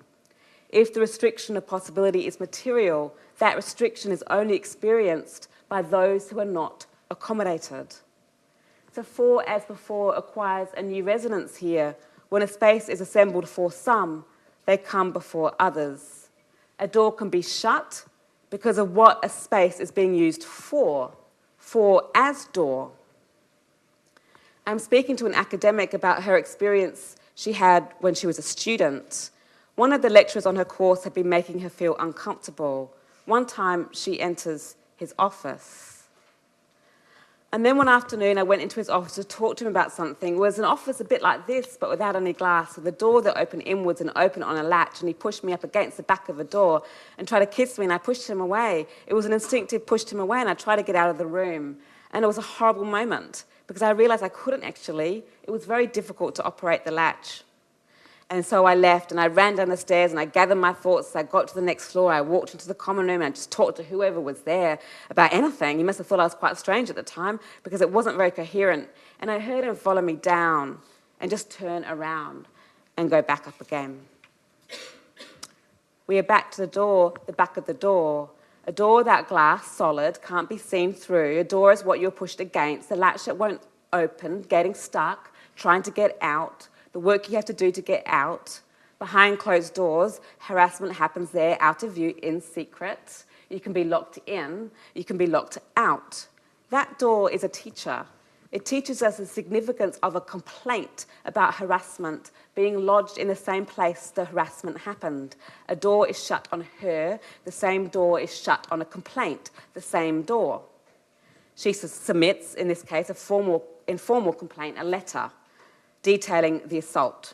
If the restriction of possibility is material, that restriction is only experienced by those who are not accommodated. So for as before acquires a new resonance here. When a space is assembled for some, they come before others. A door can be shut because of what a space is being used for as door. I'm speaking to an academic about her experience she had when she was a student. One of the lecturers on her course had been making her feel uncomfortable. One time she enters his office. And then one afternoon I went into his office to talk to him about something. It was an office a bit like this, but without any glass, with a door that opened inwards and opened on a latch, and he pushed me up against the back of the door and tried to kiss me, and I pushed him away. It was an instinctive pushed him away, and I tried to get out of the room. And it was a horrible moment, because I realised I couldn't actually. It was very difficult to operate the latch. And so I left and I ran down the stairs and I gathered my thoughts. I got to the next floor. I walked into the common room and I just talked to whoever was there about anything. He must have thought I was quite strange at the time because it wasn't very coherent. And I heard him follow me down and just turn around and go back up again. We are back to the door, the back of the door. A door without glass, solid, can't be seen through. A door is what you're pushed against. The latch that won't open, getting stuck, trying to get out. The work you have to do to get out. Behind closed doors, harassment happens there, out of view, in secret. You can be locked in, you can be locked out. That door is a teacher. It teaches us the significance of a complaint about harassment being lodged in the same place the harassment happened. A door is shut on her, the same door is shut on a complaint, the same door. She submits, in this case, a informal complaint, a letter, detailing the assault.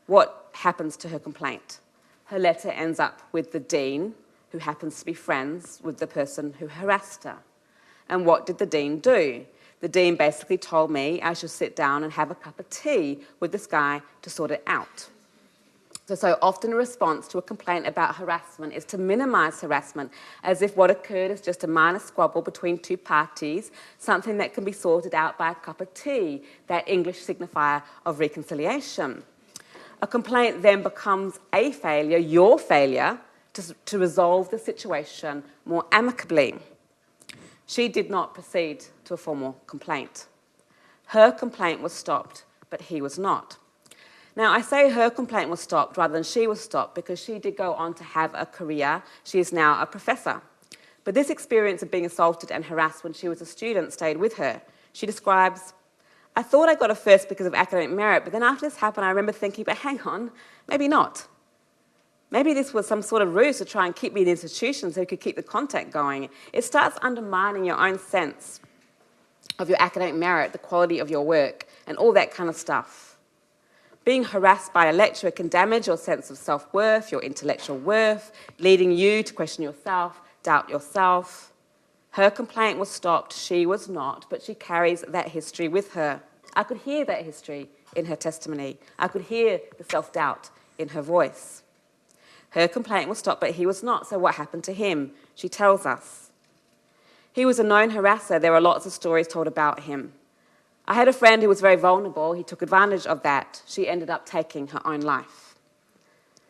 What happens to her complaint? Her letter ends up with the dean, who happens to be friends with the person who harassed her. And what did the dean do? The dean basically told me I should sit down and have a cup of tea with this guy to sort it out. So often a response to a complaint about harassment is to minimise harassment, as if what occurred is just a minor squabble between two parties, something that can be sorted out by a cup of tea, that English signifier of reconciliation. A complaint then becomes a failure, your failure, to resolve the situation more amicably. She did not proceed to a formal complaint. Her complaint was stopped, but he was not. Now, I say her complaint was stopped rather than she was stopped because she did go on to have a career. She is now a professor. But this experience of being assaulted and harassed when she was a student stayed with her. She describes, I thought I got a first because of academic merit, but then after this happened, I remember thinking, but hang on, maybe not. Maybe this was some sort of ruse to try and keep me in the institution so you could keep the contact going. It starts undermining your own sense of your academic merit, the quality of your work, and all that kind of stuff. Being harassed by a lecturer can damage your sense of self-worth, your intellectual worth, leading you to question yourself, doubt yourself. Her complaint was stopped, she was not, but she carries that history with her. I could hear that history in her testimony. I could hear the self-doubt in her voice. Her complaint was stopped, but he was not, so what happened to him? She tells us. He was a known harasser. There are lots of stories told about him. I had a friend who was very vulnerable. He took advantage of that. She ended up taking her own life.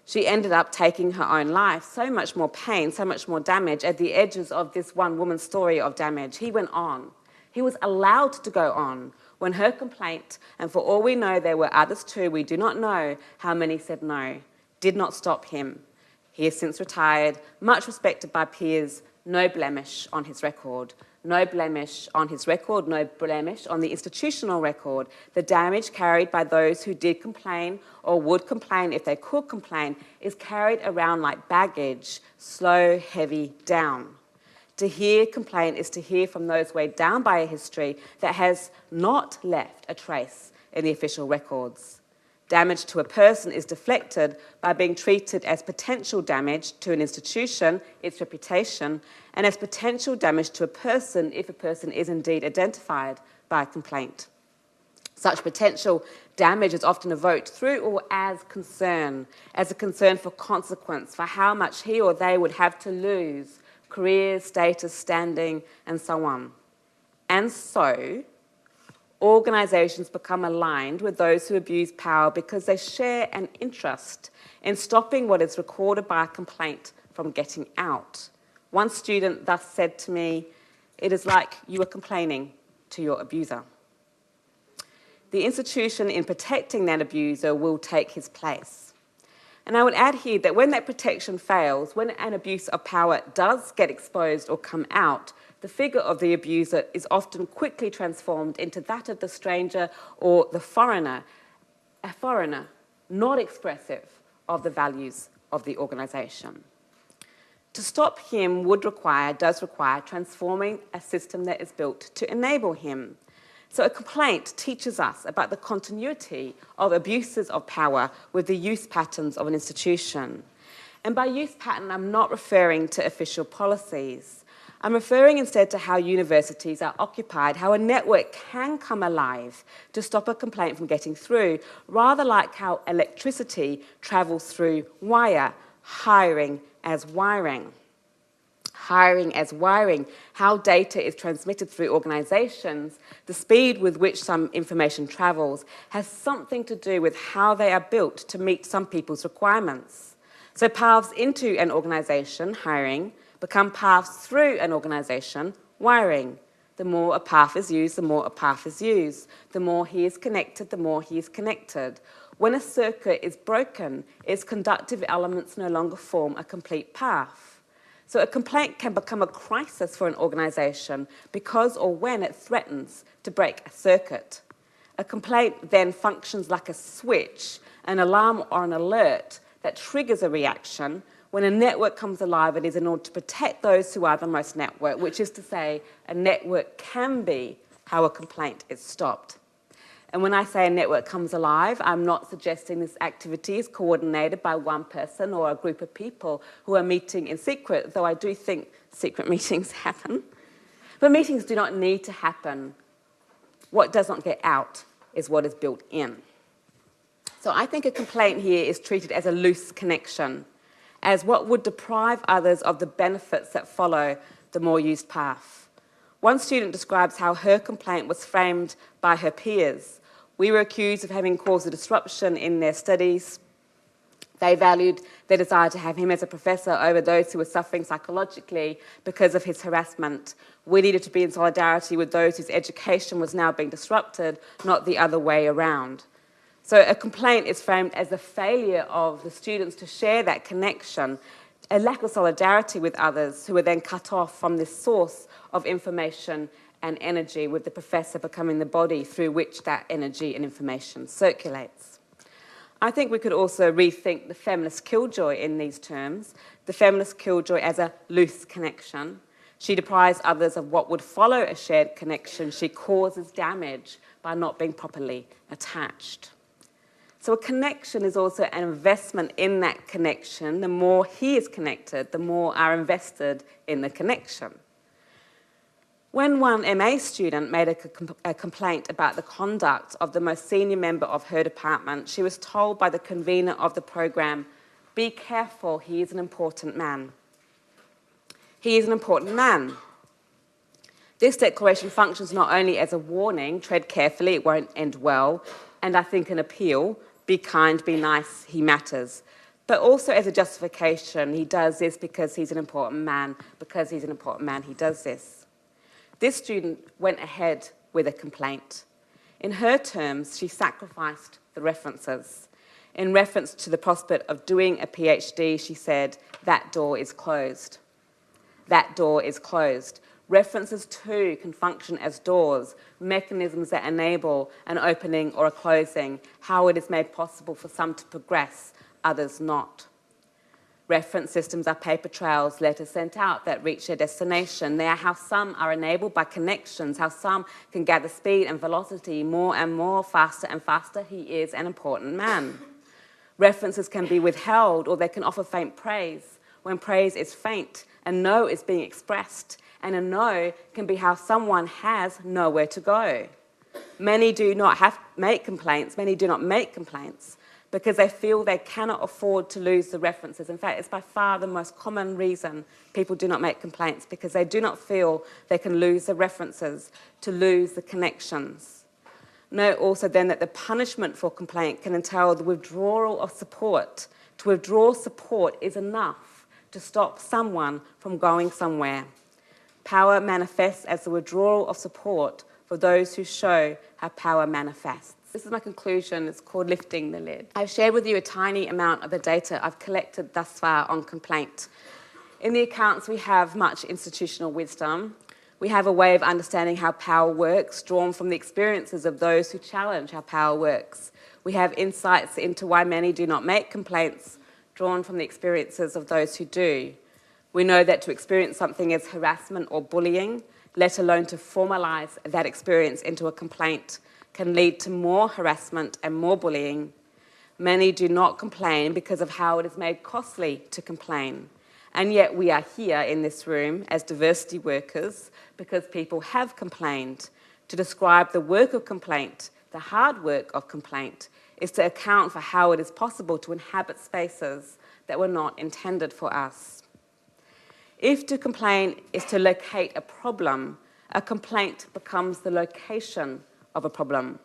She ended up taking her own life. So much more pain, so much more damage at the edges of this one woman's story of damage. He went on. He was allowed to go on when her complaint, and for all we know there were others too, we do not know how many said no, did not stop him. He has since retired, much respected by peers, no blemish on his record. No blemish on his record, no blemish on the institutional record. The damage carried by those who did complain or would complain if they could complain is carried around like baggage, slow, heavy down. To hear complaint is to hear from those weighed down by a history that has not left a trace in the official records. Damage to a person is deflected by being treated as potential damage to an institution, its reputation, and as potential damage to a person if a person is indeed identified by a complaint. Such potential damage is often evoked through or as a concern for consequence, for how much he or they would have to lose, career, status, standing, and so on. And so, organisations become aligned with those who abuse power because they share an interest in stopping what is recorded by a complaint from getting out. One student thus said to me, "It is like you are complaining to your abuser." The institution in protecting that abuser will take his place. And I would add here that when that protection fails, when an abuse of power does get exposed or come out, the figure of the abuser is often quickly transformed into that of the stranger or the foreigner, a foreigner not expressive of the values of the organisation. To stop him does require transforming a system that is built to enable him. So a complaint teaches us about the continuity of abuses of power with the use patterns of an institution. And by use pattern, I'm not referring to official policies. I'm referring instead to how universities are occupied, how a network can come alive to stop a complaint from getting through, rather like how electricity travels through wire, hiring as wiring. Hiring as wiring, how data is transmitted through organisations, the speed with which some information travels has something to do with how they are built to meet some people's requirements. So paths into an organisation, hiring, become paths through an organisation, wiring. The more a path is used, the more a path is used. The more he is connected, the more he is connected. When a circuit is broken, its conductive elements no longer form a complete path. So a complaint can become a crisis for an organisation because or when it threatens to break a circuit. A complaint then functions like a switch, an alarm or an alert that triggers a reaction. When a network comes alive, it is in order to protect those who are the most networked, which is to say, a network can be how a complaint is stopped. And when I say a network comes alive, I'm not suggesting this activity is coordinated by one person or a group of people who are meeting in secret, though I do think secret meetings happen. But meetings do not need to happen. What does not get out is what is built in. So I think a complaint here is treated as a loose connection, as what would deprive others of the benefits that follow the more used path. One student describes how her complaint was framed by her peers. We were accused of having caused a disruption in their studies. They valued their desire to have him as a professor over those who were suffering psychologically because of his harassment. We needed to be in solidarity with those whose education was now being disrupted, not the other way around. So a complaint is framed as a failure of the students to share that connection, a lack of solidarity with others who were then cut off from this source of information and energy, with the professor becoming the body through which that energy and information circulates. I think we could also rethink the feminist killjoy in these terms, the feminist killjoy as a loose connection. She deprives others of what would follow a shared connection. She causes damage by not being properly attached. So a connection is also an investment in that connection. The more he is connected, the more are invested in the connection. When one MA student made a complaint about the conduct of the most senior member of her department, she was told by the convener of the program, "Be careful, he is an important man." He is an important man. This declaration functions not only as a warning, tread carefully, it won't end well, and I think an appeal, be kind, be nice, he matters, but also as a justification. He does this because he's an important man. Because he's an important man, he does this. This student went ahead with a complaint. In her terms, she sacrificed the references. In reference to the prospect of doing a PhD, she said, "That door is closed." That door is closed. References too can function as doors, mechanisms that enable an opening or a closing, how it is made possible for some to progress, others not. Reference systems are paper trails, letters sent out that reach their destination. They are how some are enabled by connections, how some can gather speed and velocity more and more, faster and faster. He is an important man. References can be withheld, or they can offer faint praise. When praise is faint, a no is being expressed, and a no can be how someone has nowhere to go. Many do not make complaints because they feel they cannot afford to lose the references. In fact, it's by far the most common reason people do not make complaints, because they do not feel they can lose the references, to lose the connections. Note also then that the punishment for complaint can entail the withdrawal of support. To withdraw support is enough to stop someone from going somewhere. Power manifests as the withdrawal of support for those who show how power manifests. This is my conclusion. It's called Lifting the Lid. I've shared with you a tiny amount of the data I've collected thus far on complaint. In the accounts, we have much institutional wisdom. We have a way of understanding how power works, drawn from the experiences of those who challenge how power works. We have insights into why many do not make complaints, drawn from the experiences of those who do. We know that to experience something as harassment or bullying, let alone to formalise that experience into a complaint, can lead to more harassment and more bullying. Many do not complain because of how it is made costly to complain. And yet we are here in this room as diversity workers because people have complained. To describe the work of complaint, the hard work of complaint, is to account for how it is possible to inhabit spaces that were not intended for us. If to complain is to locate a problem, a complaint becomes the location of a problem.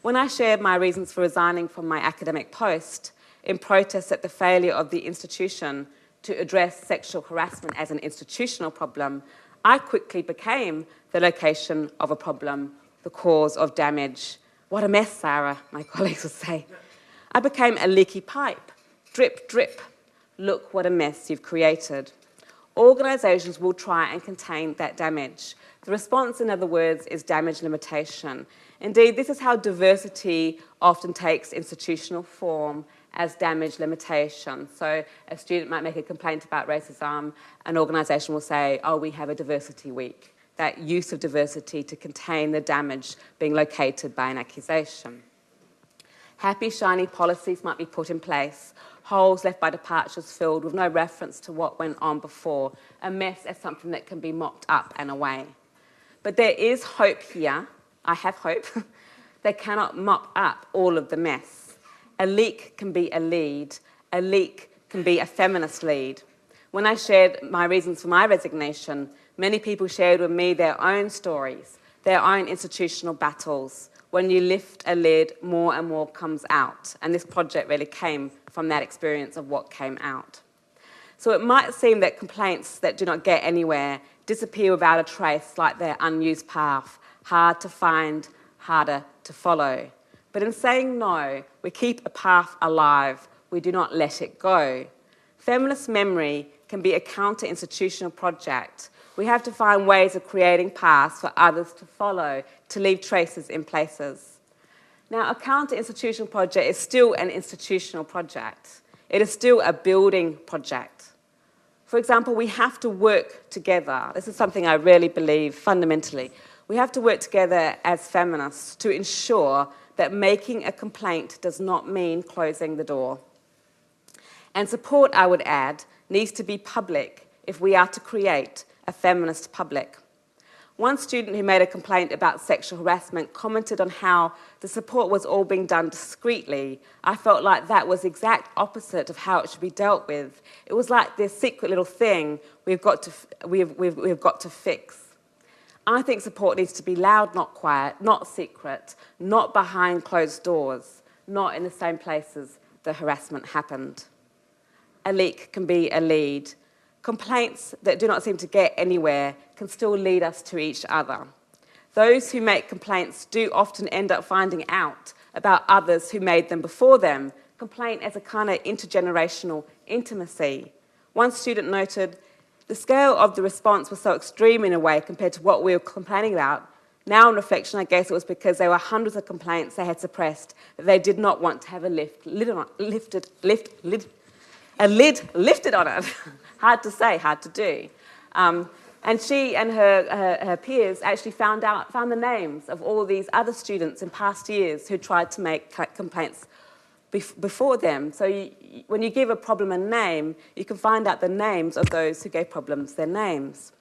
When I shared my reasons for resigning from my academic post in protest at the failure of the institution to address sexual harassment as an institutional problem, I quickly became the location of a problem, the cause of damage. What a mess, Sarah, my colleagues would say. I became a leaky pipe. Drip, drip. Look what a mess you've created. Organisations will try and contain that damage. The response, in other words, is damage limitation. Indeed, this is how diversity often takes institutional form, as damage limitation. So a student might make a complaint about racism, an organisation will say, oh, we have a diversity week. That use of diversity to contain the damage being located by an accusation. Happy, shiny policies might be put in place, holes left by departures filled with no reference to what went on before, a mess as something that can be mopped up and away. But there is hope here. I have hope. They cannot mop up all of the mess. A leak can be a lead. A leak can be a feminist lead. When I shared my reasons for my resignation, many people shared with me their own stories, their own institutional battles. When you lift a lid, more and more comes out. And this project really came from that experience of what came out. So it might seem that complaints that do not get anywhere disappear without a trace, like their unused path, hard to find, harder to follow. But in saying no, we keep a path alive. We do not let it go. Feminist memory can be a counter-institutional project. We have to find ways of creating paths for others to follow, to leave traces in places. Now, a counter-institutional project is still an institutional project. It is still a building project. For example, we have to work together. This is something I really believe fundamentally. We have to work together as feminists to ensure that making a complaint does not mean closing the door. And support, I would add, needs to be public if we are to create a feminist public. One student who made a complaint about sexual harassment commented on how the support was all being done discreetly. I felt like that was the exact opposite of how it should be dealt with. It was like this secret little thing we've got to fix. I think support needs to be loud, not quiet, not secret, not behind closed doors, not in the same places the harassment happened. A leak can be a lead. Complaints that do not seem to get anywhere can still lead us to each other. Those who make complaints do often end up finding out about others who made them before them. Complaint as a kind of intergenerational intimacy. One student noted, the scale of the response was so extreme in a way compared to what we were complaining about. Now, in reflection, I guess it was because there were hundreds of complaints they had suppressed that they did not want to have a lid lifted on it. Hard to say, hard to do. And she and her peers actually found the names of all these other students in past years who tried to make complaints before them. So when you give a problem a name, you can find out the names of those who gave problems their names.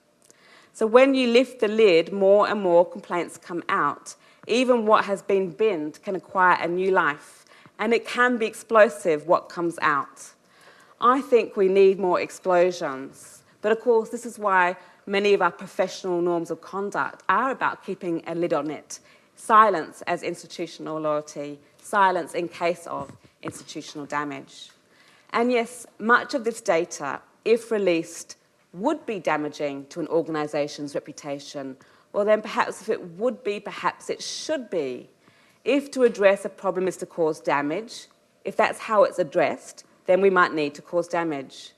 So when you lift the lid, more and more complaints come out. Even what has been binned can acquire a new life, and it can be explosive what comes out. I think we need more explosions. But of course, this is why many of our professional norms of conduct are about keeping a lid on it. Silence as institutional loyalty, silence in case of institutional damage. And yes, much of this data, if released, would be damaging to an organisation's reputation. Well, then perhaps if it would be, perhaps it should be. If to address a problem is to cause damage, if that's how it's addressed, then we might need to cause damage.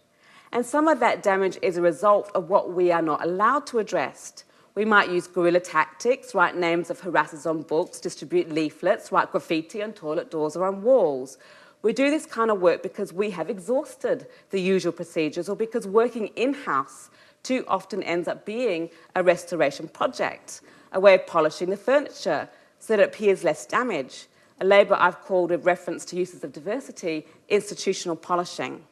And some of that damage is a result of what we are not allowed to address. We might use guerrilla tactics, write names of harassers on books, distribute leaflets, write graffiti on toilet doors or on walls. We do this kind of work because we have exhausted the usual procedures or because working in-house too often ends up being a restoration project, a way of polishing the furniture so that it appears less damage, a labour I've called, with reference to uses of diversity, institutional polishing.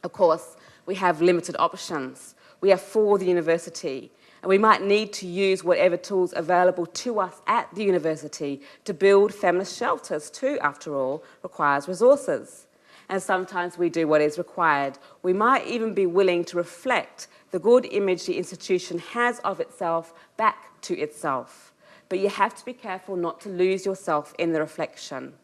Of course, we have limited options. We are for the university, and we might need to use whatever tools available to us at the university to build feminist shelters too, after all, requires resources. And sometimes we do what is required. We might even be willing to reflect the good image the institution has of itself back to itself. But you have to be careful not to lose yourself in the reflection.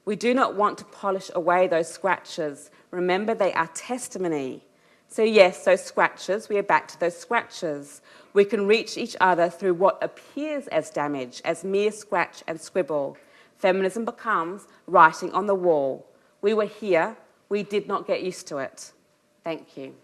We do not want to polish away those scratches. Remember, they are testimony. So yes, those scratches, we are back to those scratches. We can reach each other through what appears as damage, as mere scratch and scribble. Feminism becomes writing on the wall. We were here, we did not get used to it. Thank you.